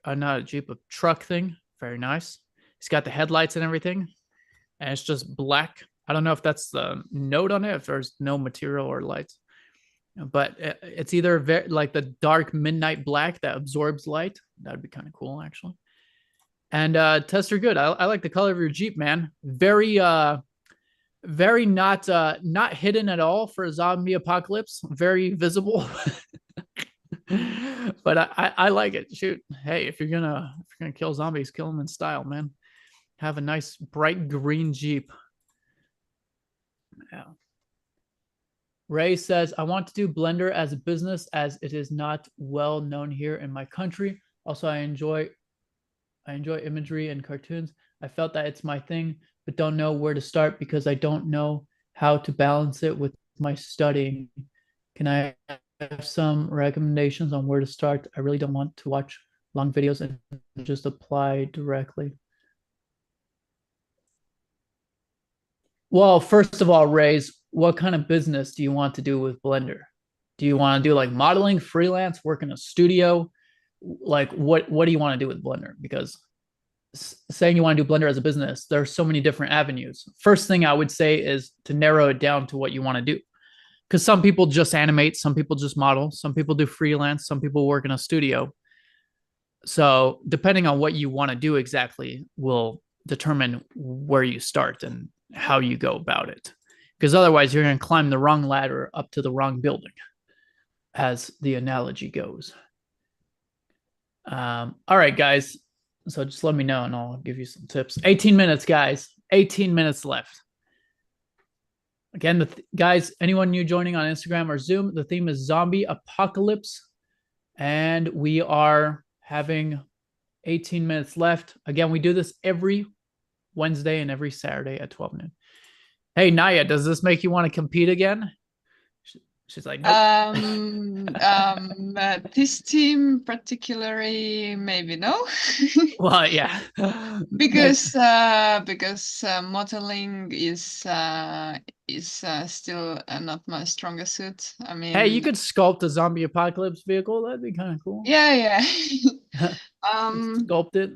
Not a Jeep, a truck thing. Very nice. He's got the headlights and everything. And it's just black. I don't know if that's the note on it, if there's no material or lights. but it's either like the dark midnight black that absorbs light. That'd be kind of cool, actually. And Tester Good, I like the color of your Jeep, man. Very very not hidden at all for a zombie apocalypse. Very visible. But I like it. Shoot, hey, if you're gonna kill zombies, kill them in style, man. Have a nice bright green Jeep. Yeah. Ray says, I want to do Blender as a business as it is not well known here in my country. Also, I enjoy imagery and cartoons. I felt that it's my thing, but don't know where to start because I don't know how to balance it with my studying. Can I have some recommendations on where to start? I really don't want to watch long videos and just apply directly. Well, first of all, Rays, what kind of business do you want to do with Blender? Do you want to do like modeling, freelance, work in a studio? Like what do you want to do with Blender? Because saying you want to do Blender as a business, there are so many different avenues. First thing I would say is to narrow it down to what you want to do. Because some people just animate, some people just model, some people do freelance, some people work in a studio. So depending on what you want to do exactly will determine where you start and how you go about it. Because otherwise you're going to climb the wrong ladder up to the wrong building, as the analogy goes. All right, guys. So just let me know and I'll give you some tips. 18 minutes, guys. 18 minutes left. Again, guys, anyone new joining on Instagram or Zoom, the theme is zombie apocalypse. And we are having 18 minutes left. Again, we do this every Wednesday and every Saturday at 12 noon. Hey, Naya, does this make you want to compete again? She's like, nope. This team particularly, maybe no. Well, yeah. because modeling is still not my strongest suit. I mean, hey, you could sculpt a zombie apocalypse vehicle. That'd be kind of cool. Yeah. Sculpt it.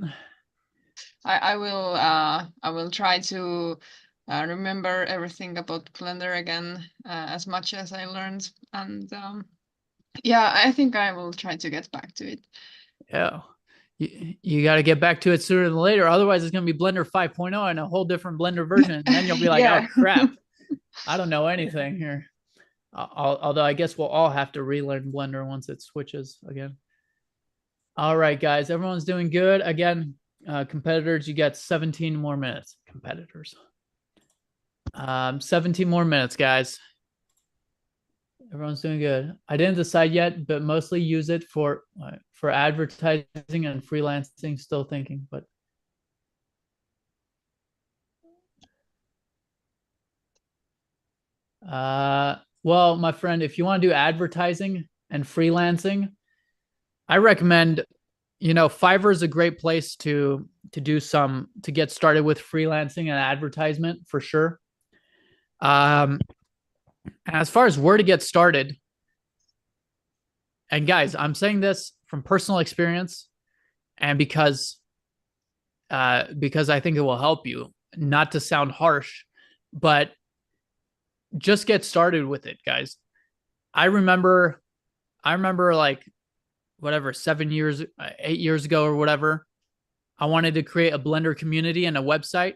I will try to remember everything about Blender again as much as I learned, and yeah, I think I will try to get back to it. Yeah, you got to get back to it sooner than later. Otherwise, it's going to be Blender 5.0 and a whole different Blender version, and then you'll be like, yeah. Oh crap, I don't know anything here. Although I guess we'll all have to relearn Blender once it switches again. All right, guys, everyone's doing good. Again, competitors, you got 17 more minutes. Competitors. 17 more minutes, guys. Everyone's doing good. I didn't decide yet, but mostly use it for advertising and freelancing. Still thinking, but well, my friend, if you want to do advertising and freelancing, I recommend, Fiverr is a great place to get started with freelancing and advertisement for sure. As far as where to get started, and guys, I'm saying this from personal experience and because I think it will help you, not to sound harsh, but just get started with it, guys. I remember like whatever, 8 years ago or whatever, I wanted to create a Blender community and a website.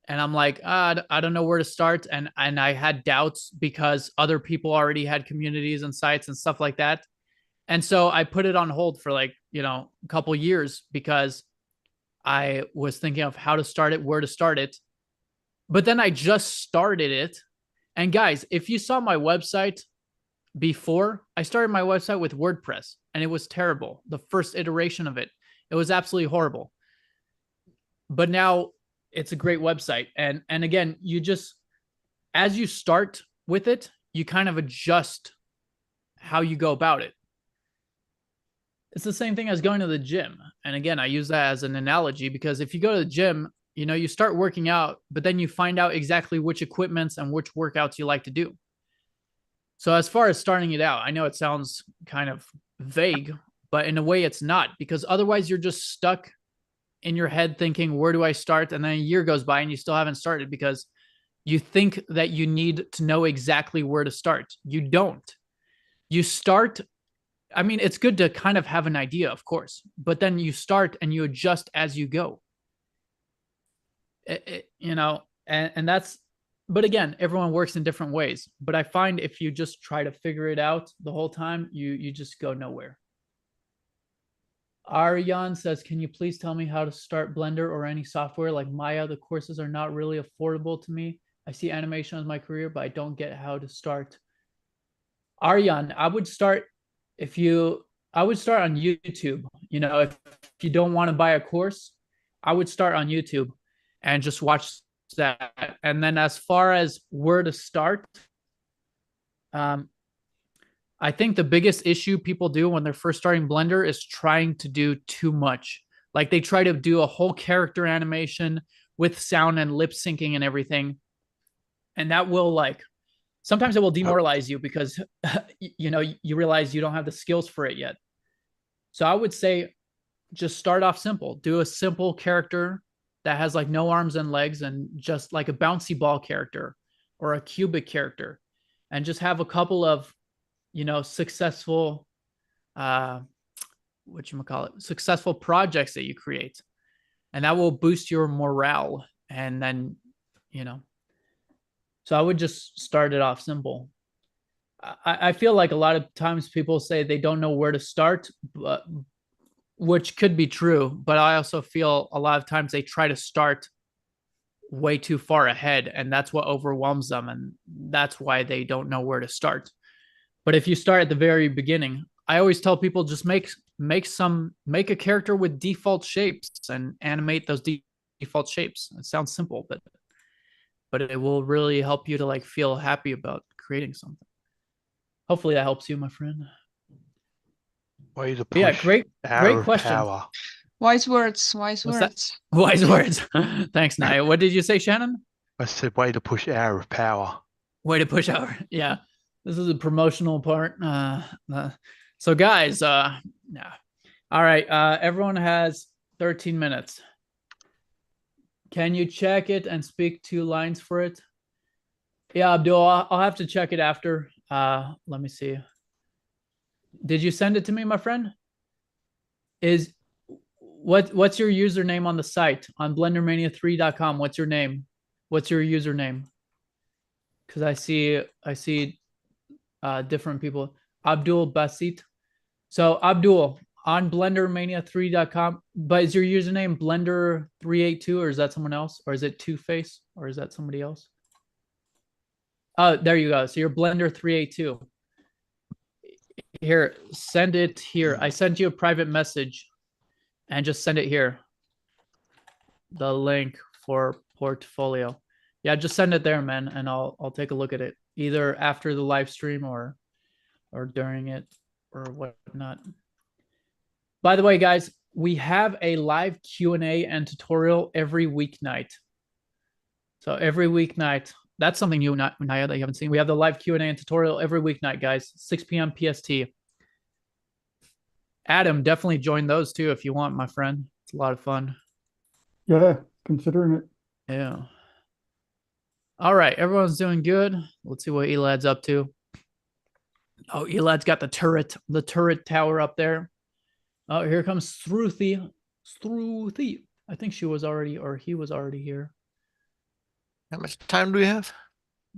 And I'm like, I don't know where to start. And I had doubts because other people already had communities and sites and stuff like that. And so I put it on hold for like, a couple years because I was thinking of how to start it, where to start it. But then I just started it. And guys, if you saw my website before, I started my website with WordPress and it was terrible. The first iteration of it was absolutely horrible. But now it's a great website. And again, you just, as you start with it, you kind of adjust how you go about it. It's the same thing as going to the gym. And again, I use that as an analogy because if you go to the gym, you start working out, but then you find out exactly which equipments and which workouts you like to do. So as far as starting it out, I know it sounds kind of vague, but in a way it's not, because otherwise you're just stuck in your head thinking, where do I start? And then a year goes by and you still haven't started because you think that you need to know exactly where to start. You don't. you start. I mean, it's good to kind of have an idea, of course, but then you start and you adjust as you go. You know, and that's, but again, everyone works in different ways. But I find if you just try to figure it out the whole time, you just go nowhere. Aryan says, can you please tell me how to start Blender or any software like Maya? The courses are not really affordable to me. I see animation as my career, but I don't get how to start. Aryan, I would start on YouTube. You know, if you don't want to buy a course, I would start on YouTube and just watch that. And then as far as where to start, I think the biggest issue people do when they're first starting Blender is trying to do too much. Like they try to do a whole character animation with sound and lip syncing and everything. And that will sometimes it will demoralize you because, you know, you realize you don't have the skills for it yet. So I would say just start off simple. Do a simple character that has like no arms and legs and just like a bouncy ball character or a cubic character, and just have a couple of, you know, successful, successful projects that you create, and that will boost your morale. And then, you know, so I would just start it off simple. I feel like a lot of times people say they don't know where to start, but which could be true, but I also feel a lot of times they try to start way too far ahead, and that's what overwhelms them, and that's why they don't know where to start. But if you start at the very beginning, I always tell people just make a character with default shapes and animate those default shapes. It sounds simple, but it will really help you to like feel happy about creating something. Hopefully that helps you, my friend. Way to push. Yeah, great question. Power. Wise words. Wise What's that? words. Wise words. Thanks, Naya. What did you say, Shannon? I said way to push hour of power. Way to push hour. Yeah. This is a promotional part. So guys, yeah. All right. Everyone has 13 minutes. Can you check it and speak 2 lines for it? Yeah, Abdul, I'll have to check it after. Let me see. Did you send it to me, my friend? What's your username on the site on blendermania3.com? What's your name? What's your username? Because I see different people. Abdul Basit. So Abdul on blendermania3.com, but is your username blender382, or is that someone else, or is it Two Face, or is that somebody else? Oh, there you go. So you're blender382. Here, send it here. I sent you a private message, and just send it here. The link for portfolio. Yeah, just send it there, man, and I'll take a look at it either after the live stream or during it or whatnot. By the way, guys, we have a live Q&A and tutorial every weeknight. So every weeknight, that's something new, Naya, that you haven't seen. We have the live Q&A and tutorial every weeknight, guys, 6 p.m. PST. Adam, definitely join those too if you want, my friend. It's a lot of fun. Yeah, considering it. Yeah. All right, everyone's doing good. Let's see what Elad's up to. Oh, Elad's got the turret tower up there. Oh, here comes Struthi. I think she was already, or he was already here. How much time do we have?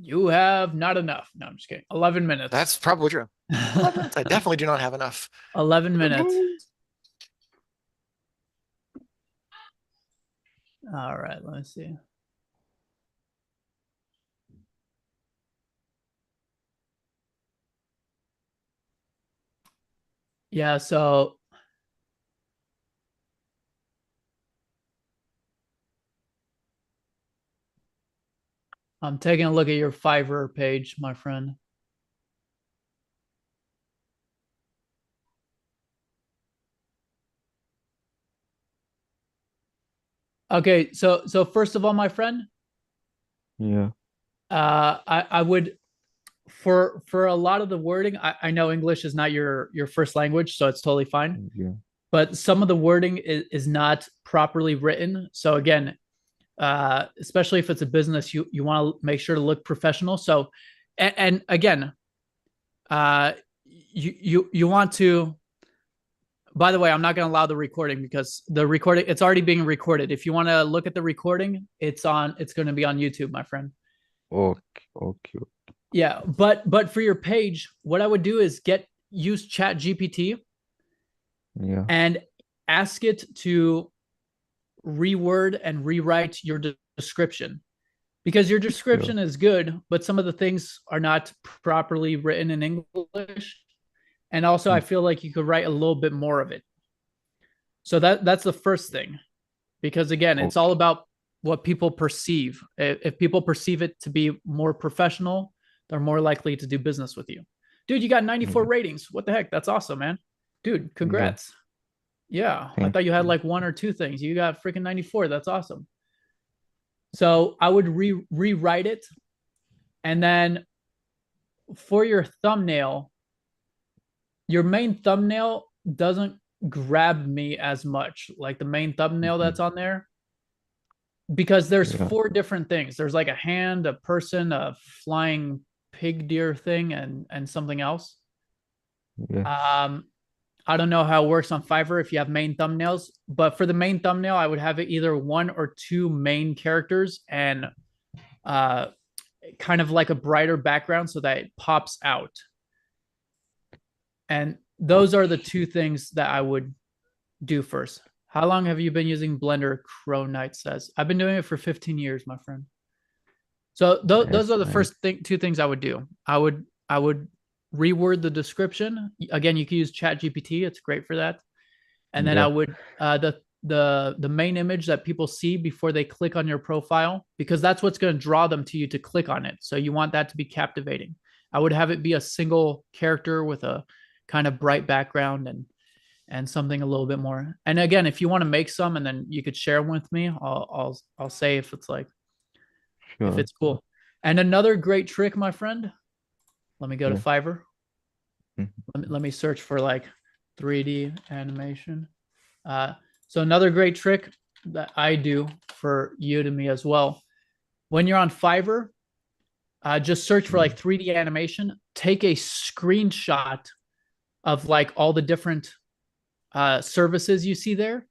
You have not enough. No, I'm just kidding. 11 minutes. That's probably true. I definitely do not have enough. 11 minutes. All right, let me see. Yeah, so I'm taking a look at your Fiverr page, my friend. Okay, so first of all, my friend, Yeah. I would, for a lot of the wording, I know English is not your first language, so it's totally fine. Yeah. But some of the wording is not properly written. So again, especially if it's a business, you want to make sure to look professional. So, and again, you want to. By the way, I'm not going to allow the recording because it's already being recorded. If you want to look at the recording, it's going to be on YouTube, my friend. Okay. Yeah, but for your page, what I would do is use ChatGPT and ask it to reword and rewrite your description, because your description is good, but some of the things are not properly written in English. And also, I feel like you could write a little bit more of it. So that's the first thing, because again, it's all about what people perceive. If people perceive it to be more professional, they're more likely to do business with you. Dude, you got 94 ratings. What the heck? That's awesome, man. Dude, congrats. Yeah, I thought you had like 1 or 2 things. You got freaking 94. That's awesome. So I would rewrite it. And then for your thumbnail, your main thumbnail doesn't grab me as much, like the main thumbnail that's on there, because there's 4 different things. There's like a hand, a person, a flying pig deer thing, and something else. I don't know how it works on Fiverr if you have main thumbnails, but for the main thumbnail, I would have it either 1 or 2 main characters and kind of like a brighter background so that it pops out. And those are the 2 things that I would do first. How long have you been using Blender? Crow Knight says. I've been doing it for 15 years, my friend. So those are the first 2 things I would do. I would reword the description. Again, you can use ChatGPT. It's great for that. And then I would the main image that people see before they click on your profile, because that's what's going to draw them to you to click on it. So you want that to be captivating. I would have it be a single character with a kind of bright background and something a little bit more. And again, if you want to make some and then you could share them with me, I'll say if it's like if it's cool. And another great trick, my friend. Let me go to Fiverr. Let me search for like 3D animation. So another great trick that I do for Udemy as well. When you're on Fiverr, just search for like 3D animation. Take a screenshot of like all the different services you see there,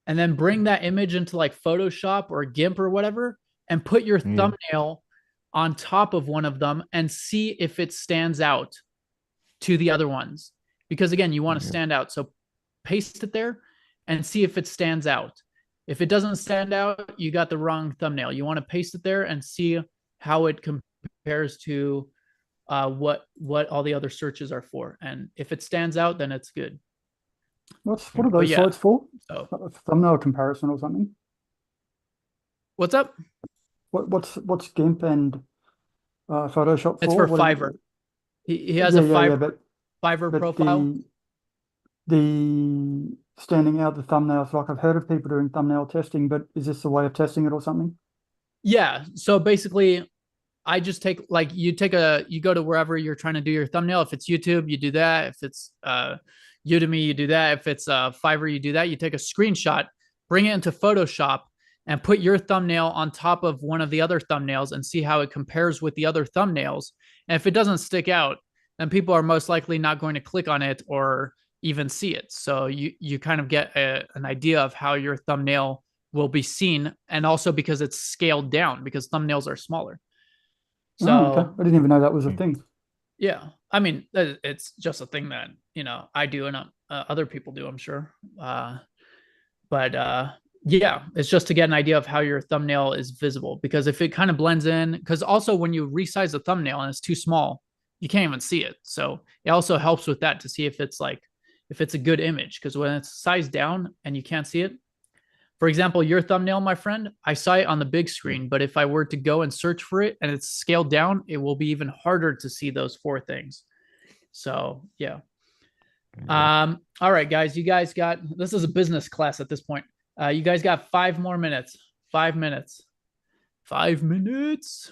and then bring that image into like Photoshop or GIMP or whatever, and put your thumbnail on top of one of them and see if it stands out to the other ones. Because again, you want to stand out. So paste it there and see if it stands out. If it doesn't stand out, you got the wrong thumbnail. You want to paste it there and see how it compares to what all the other searches are for. And if it stands out, then it's good. What are those sites for? A thumbnail comparison or something? What's up? What's GIMP and Photoshop for? It's for Fiverr. He has a Fiverr profile. The standing out the thumbnails, like I've heard of people doing thumbnail testing, but is this a way of testing it or something? Yeah. So basically, I just take like you go to wherever you're trying to do your thumbnail. If it's YouTube, you do that. If it's Udemy, you do that. If it's Fiverr, you do that. You take a screenshot, bring it into Photoshop, and put your thumbnail on top of one of the other thumbnails and see how it compares with the other thumbnails. And if it doesn't stick out, then people are most likely not going to click on it or even see it. So you kind of get an idea of how your thumbnail will be seen, and also because it's scaled down, because thumbnails are smaller. So okay. I didn't even know that was a thing. Yeah, I mean, it's just a thing that I do and other people do, I'm sure. But yeah, it's just to get an idea of how your thumbnail is visible, because if it kind of blends in, because also when you resize the thumbnail and it's too small, you can't even see it. So it also helps with that to see if it's a good image, because when it's sized down and you can't see it, for example, your thumbnail, my friend, I saw it on the big screen, but if I were to go and search for it and it's scaled down, it will be even harder to see those 4 things. So yeah. All right, guys, you guys got, this is a business class at this point. You guys got 5 more minutes. 5 minutes. 5 minutes.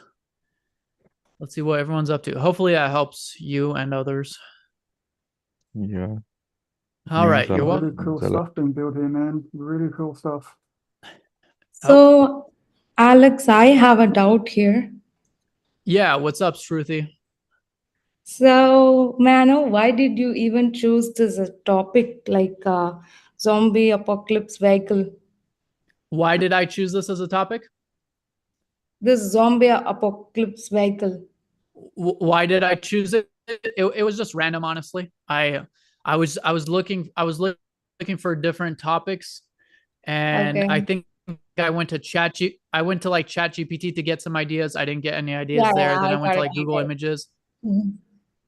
Let's see what everyone's up to. Hopefully that helps you and others. Yeah. All right. You're welcome. Really cool stuff being built here, man. Really cool stuff. So, Alex, I have a doubt here. Yeah. What's up, Shruti? So, may I know why did you even choose this topic like zombie apocalypse vehicle? Why did I choose this as a topic? This zombie apocalypse vehicle. Why did I choose it? It was just random, honestly. I was looking for different topics, and Okay. I think I went to like ChatGPT to get some ideas. I didn't get any ideas Yeah, there. yeah, Then I I went got to it. like Google Images. Mhm.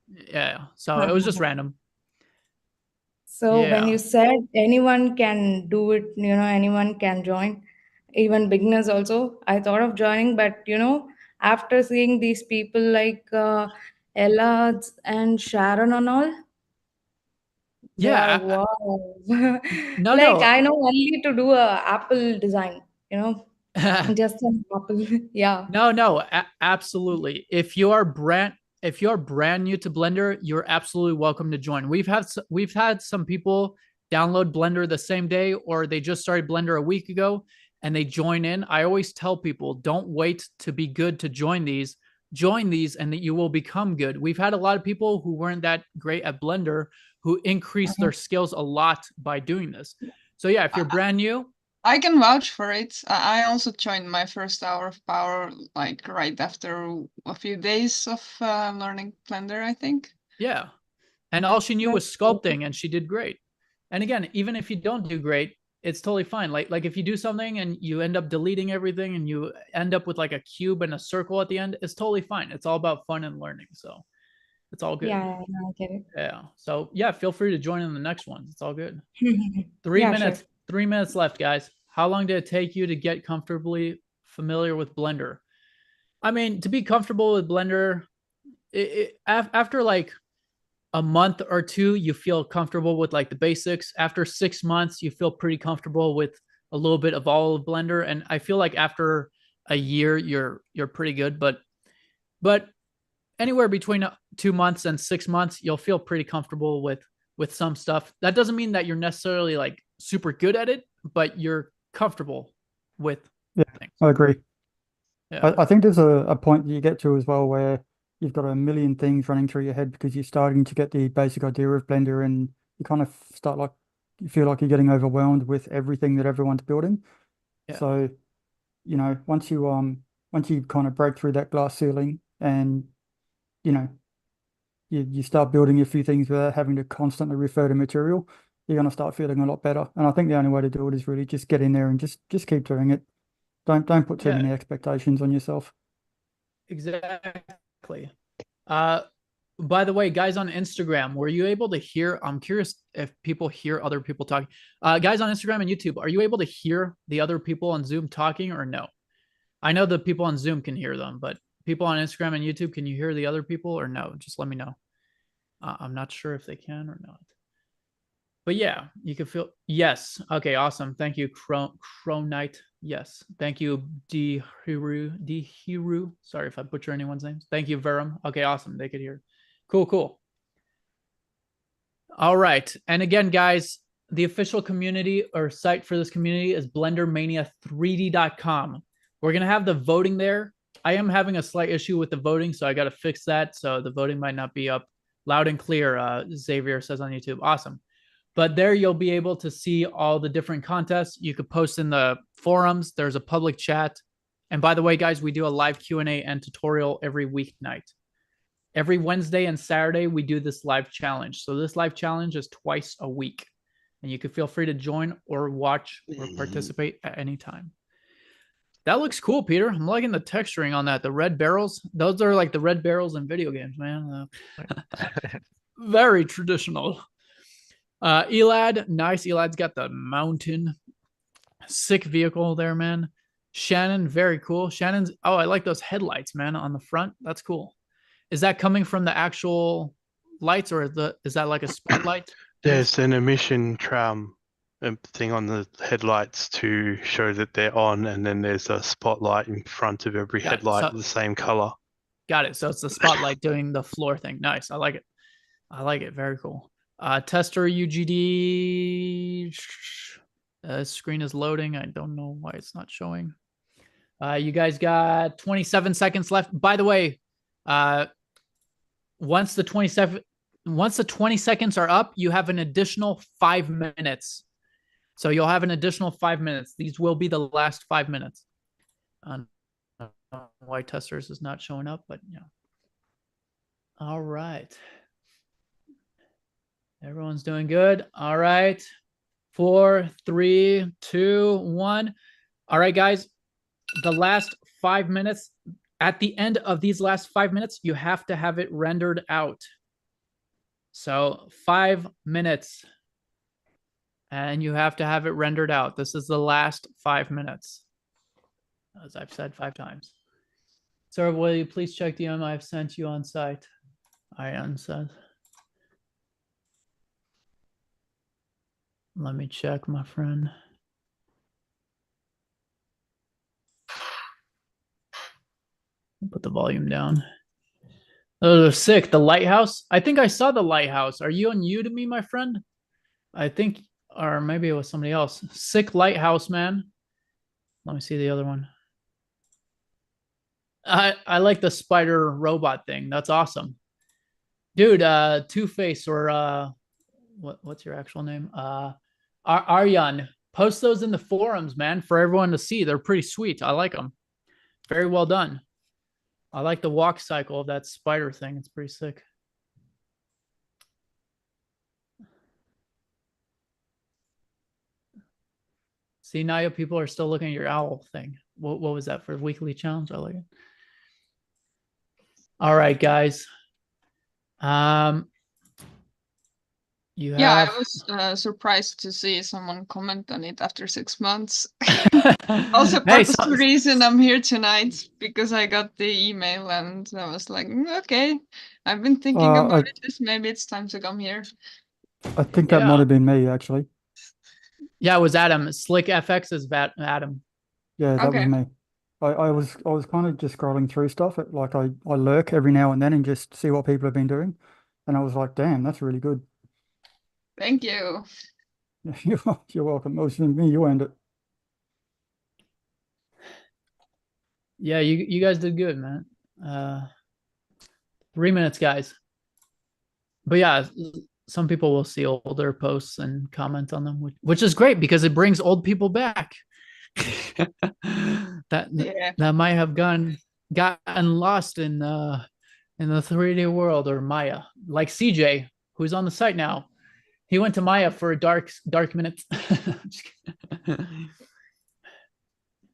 Yeah, so it was just random. So when Yeah. you said anyone can do it, anyone can join, even beginners also, I thought of joining, but after seeing these people like Ella and Sharon and all, they are Yeah. wow. No, Like no. I know only to do a Apple design, just an Apple. Yeah. No, absolutely. If you are brand new to Blender, you're absolutely welcome to join. We've had some people download Blender the same day, or they just started Blender a week ago and they join in. I always tell people, don't wait to be good to join these. Join these and that you will become good. We've had a lot of people who weren't that great at Blender who increased their skills a lot by doing this. So yeah, if you're brand new, I can vouch for it. I also joined my first hour of power like right after a few days of learning Blender, I think. yeah. And all she knew was That's cool. sculpting, and she did great. And again, even if you don't do great, it's totally fine. Like if you do something and you end up deleting everything and you end up with like a cube and a circle at the end, it's totally fine. It's all about fun and learning. So it's all good. Yeah, I get it. Yeah. So yeah, feel free to join in the next one. It's all good. 3 Yeah, minutes. sure. 3 minutes left, guys. How long did it take you to get comfortably familiar with Blender? I mean, to be comfortable with Blender, after like a month or two, you feel comfortable with like the basics. After 6 months, you feel pretty comfortable with a little bit of all of Blender. And I feel like after a year, you're pretty good. But anywhere between 2 months and 6 months, you'll feel pretty comfortable with some stuff. That doesn't mean that you're necessarily like super good at it, but you're comfortable with things. I agree. Yeah. I think there's a point that you get to as well where you've got a million things running through your head because you're starting to get the basic idea of Blender, and you kind of start like you feel like you're getting overwhelmed with everything that everyone's building. Yeah. So, once you kind of break through that glass ceiling and you start building a few things without having to constantly refer to material, you're going to start feeling a lot better. And I think the only way to do it is really just get in there and just keep doing it. Don't put too many expectations on yourself. Exactly. By the way, guys on Instagram, were you able to hear? I'm curious if people hear other people talking. Guys on Instagram and YouTube, are you able to hear the other people on Zoom talking or no? I know the people on Zoom can hear them, but people on Instagram and YouTube, can you hear the other people or no? Just let me know. I'm not sure if they can or not. But yeah, you can feel, yes. Okay, awesome. Thank you, Cronite. Yes. Thank you, Dhiru. Sorry if I butcher anyone's names. Thank you, Verum. Okay, awesome. They could hear. Cool. All right. And again, guys, the official community or site for this community is blendermania3d.com. We're going to have the voting there. I am having a slight issue with the voting, so I got to fix that. So the voting might not be up loud and clear, Xavier says on YouTube. Awesome. But there you'll be able to see all the different contests. You could post in the forums. There's a public chat. And by the way, guys, we do a live Q&A and tutorial every weeknight. Every Wednesday and Saturday, we do this live challenge. So this live challenge is twice a week. And you can feel free to join or watch or participate at any time. That looks cool, Peter. I'm liking the texturing on that. The red barrels. Those are like the red barrels in video games, man. Very traditional. Elad, nice. Elad's got the mountain. Sick vehicle there, man. Shannon, very cool. Shannon's, oh, I like those headlights, man, on the front. That's cool. Is that coming from the actual lights, or is that like a spotlight? There's an emission tram thing on the headlights to show that they're on, and then there's a spotlight in front of every headlight, the same color. Got it. So it's the spotlight doing the floor thing. Nice. I like it. Very cool. Tester UGD screen is loading. I don't know why it's not showing. You guys got 27 seconds left. By the way, once the 20 seconds are up, you have an additional 5 minutes. So you'll have an additional 5 minutes. These will be the last 5 minutes. Why testers is not showing up, but yeah. All right. Everyone's doing good. All right. 4, 3, 2, 1. All right, guys. The last 5 minutes. At the end of these last 5 minutes, you have to have it rendered out. So 5 minutes. And you have to have it rendered out. This is the last 5 minutes. As I've said 5 times. Sir, will you please check the email I've sent you on site? Ian says. Let me check, my friend. Put the volume down. Oh, they're sick. The lighthouse. I think I saw the lighthouse. Are you on Udemy, my friend? I think, or maybe it was somebody else. Sick lighthouse, man. Let me see the other one. I like the spider robot thing. That's awesome. Dude, Two-Face or what's your actual name? Aryan. Post those in the forums, man, for everyone to see. They're pretty sweet. I like them. Very well done. I like the walk cycle of that spider thing. It's pretty sick. See, Naya, people are still looking at your owl thing. What was that for the weekly challenge? I like it. All right, guys. I was surprised to see someone comment on it after 6 months. Also, that's the reason I'm here tonight, because I got the email and I was like, okay, I've been thinking about it. Maybe it's time to come here. I think that might have been me, actually. Yeah, it was Adam. Slick FX is Adam. Yeah, that was me. I was kind of just scrolling through stuff. Like I lurk every now and then and just see what people have been doing, and I was like, damn, that's really good. Thank you. You're welcome. It was me. You earned it. Yeah, you guys did good, man. 3 minutes, guys. But yeah, some people will see older posts and comment on them, which is great because it brings old people back. that might have gotten lost in the 3D world or Maya, like CJ, who's on the site now. He went to Maya for a dark minute.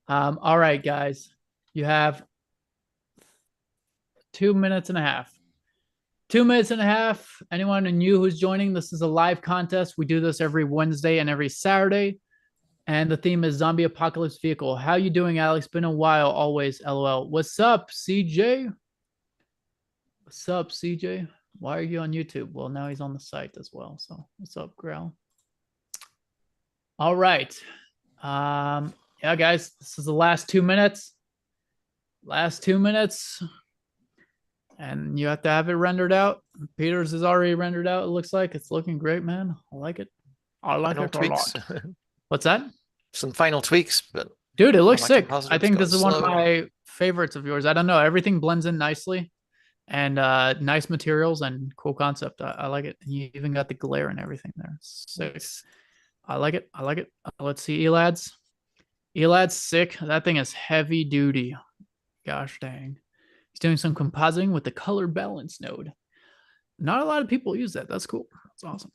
All right, guys, you have 2 minutes and a half. 2 minutes and a half. Anyone new who's joining, this is a live contest. We do this every Wednesday and every Saturday. And the theme is Zombie Apocalypse Vehicle. How you doing, Alex? Been a while, always, LOL. What's up, CJ? What's up, CJ? Why are you on YouTube? Well, now he's on the site as well. So what's up, Growl? All right. Yeah, guys, this is the last 2 minutes. Last 2 minutes. And you have to have it rendered out. Peter's is already rendered out. It looks like it's looking great, man. I like it. I like it a lot. What's that? Some final tweaks, but dude, it looks sick. I think this is one of my favorites of yours. I don't know. Everything blends in nicely, and nice materials and cool concept. I like it. And you even got the glare and everything there. Sick. I like it. I like it. Let's see, Elad's. Elad's sick. That thing is heavy duty. Gosh dang. He's doing some compositing with the color balance node. Not a lot of people use that. That's cool. That's awesome.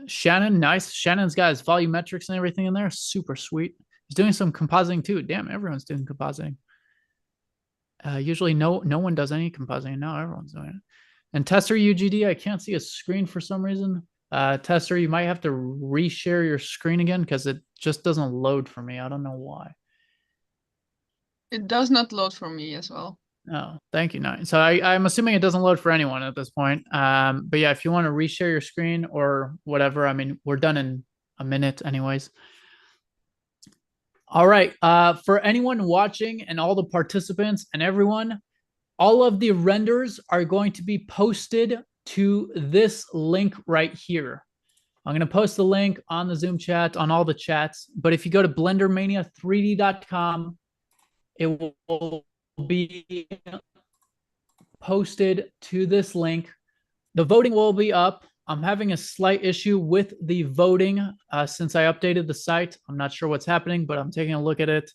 Shannon, nice. Shannon's got his volumetrics and everything in there. Super sweet. He's doing some compositing too. Damn, everyone's doing compositing. Usually no one does any compositing. Now everyone's doing it. And Tester UGD, I can't see a screen for some reason. Tester, you might have to reshare your screen again because it just doesn't load for me. I don't know why. It does not load for me as well. Oh, thank you. Nine. So I'm assuming it doesn't load for anyone at this point. But yeah, if you want to reshare your screen or whatever, I mean, we're done in a minute anyways. All right. For anyone watching and all the participants and everyone, all of the renders are going to be posted to this link right here. I'm going to post the link on the Zoom chat, on all the chats. But if you go to BlenderMania3D.com, it will be posted to this link. The voting will be up. I'm having a slight issue with the voting since I updated the site. I'm not sure what's happening, but I'm taking a look at it.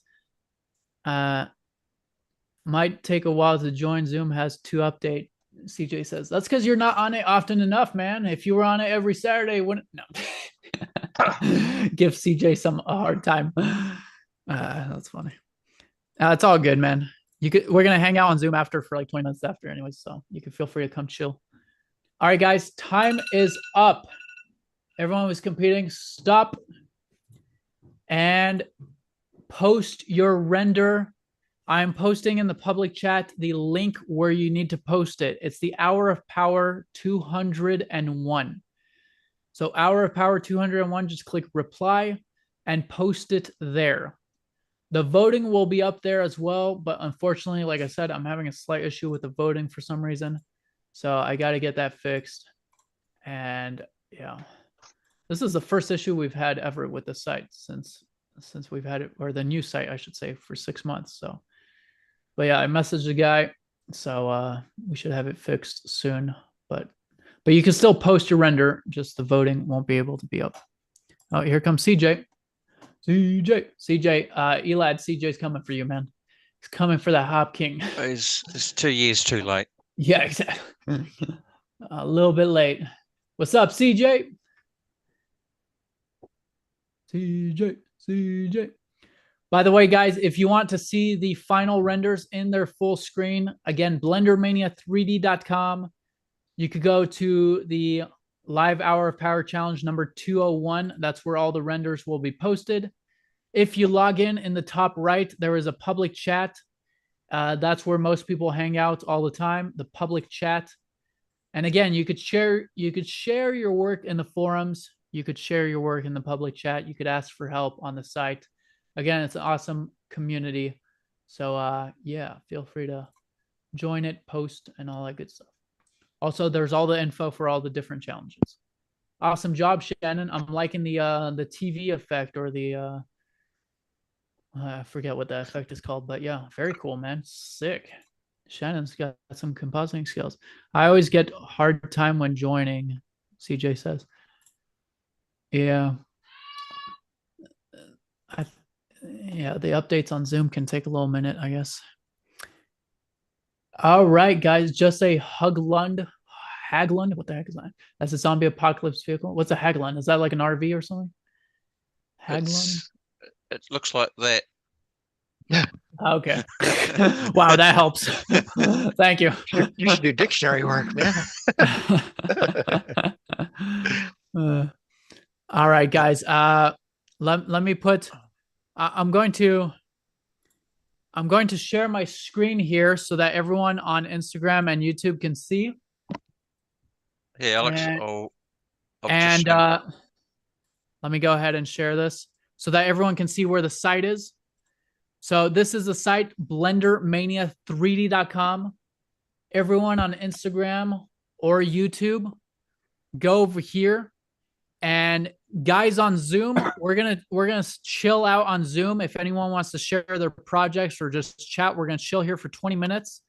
Might take a while to join. Zoom has to update. CJ says, that's because you're not on it often enough, man. If you were on it every Saturday, wouldn't no. Give CJ a hard time. That's funny. It's all good, man. We're gonna hang out on Zoom after for like 20 minutes after anyway, so you can feel free to come chill. All right, guys, time is up. Everyone was competing. Stop and post your render. I'm posting in the public chat the link where you need to post it. It's the Hour of Power 201. So Hour of Power 201, just click reply and post it there. The voting will be up there as well, but unfortunately, like I said, I'm having a slight issue with the voting for some reason. So I got to get that fixed. And yeah, this is the first issue we've had ever with the site since we've had it, or the new site, I should say, for 6 months. So, but yeah, I messaged the guy, so we should have it fixed soon. But you can still post your render, just the voting won't be able to be up. Oh, here comes CJ. CJ, Elad, CJ's coming for you, man. He's coming for that Hop King. It's 2 years too late. Yeah, exactly. A little bit late. What's up, CJ? CJ. By the way, guys, if you want to see the final renders in their full screen, again, BlenderMania3D.com. You could go to the Live Hour of Power Challenge number 201. That's where all the renders will be posted. If you log in the top right, there is a public chat. That's where most people hang out all the time, the public chat. And again, you could share your work in the forums. You could share your work in the public chat. You could ask for help on the site. Again, it's an awesome community. So yeah, feel free to join it, post, and all that good stuff. Also, there's all the info for all the different challenges. Awesome job, Shannon. I'm liking the TV effect, or the I forget what that effect is called, but yeah, very cool, man. Sick. Shannon's got some compositing skills. I always get a hard time when joining, CJ says. Yeah. Yeah, the updates on Zoom can take a little minute, I guess. All right, guys, just a Haglund. What the heck is that? That's a zombie apocalypse vehicle. What's a Haglund? Is that like an RV or something? Haglund? It looks like that. Okay. Wow, that helps. Thank you. You should do dictionary work, man. All right, guys. Let me put. I'm going to share my screen here so that everyone on Instagram and YouTube can see. Yeah, Alex. Let me go ahead and share this so that everyone can see where the site is. So this is the site, BlenderMania3D.com. Everyone on Instagram or YouTube, go over here. And guys on Zoom, we're gonna chill out on Zoom. If anyone wants to share their projects or just chat, we're gonna chill here for 20 minutes.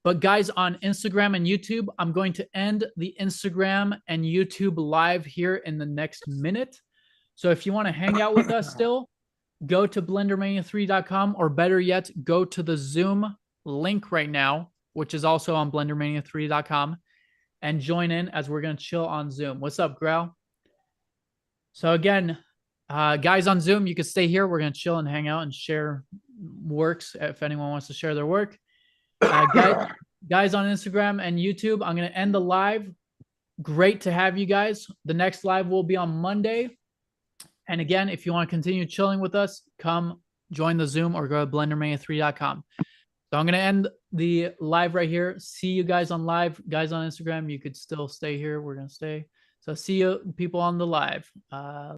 But guys on Instagram and YouTube, I'm going to end the Instagram and YouTube live here in the next minute. So if you want to hang out with us still, go to BlenderMania3D.com, or better yet, go to the Zoom link right now, which is also on BlenderMania3D.com, and join in as we're gonna chill on Zoom. What's up, Growl? So again, guys on Zoom, you can stay here. We're going to chill and hang out and share works if anyone wants to share their work. Guys on Instagram and YouTube, I'm going to end the live. Great to have you guys. The next live will be on Monday. And again, if you want to continue chilling with us, come join the Zoom or go to BlenderMania3D.com. So I'm going to end the live right here. See you guys on live. Guys on Instagram, you could still stay here. We're going to stay. So see you people on the live.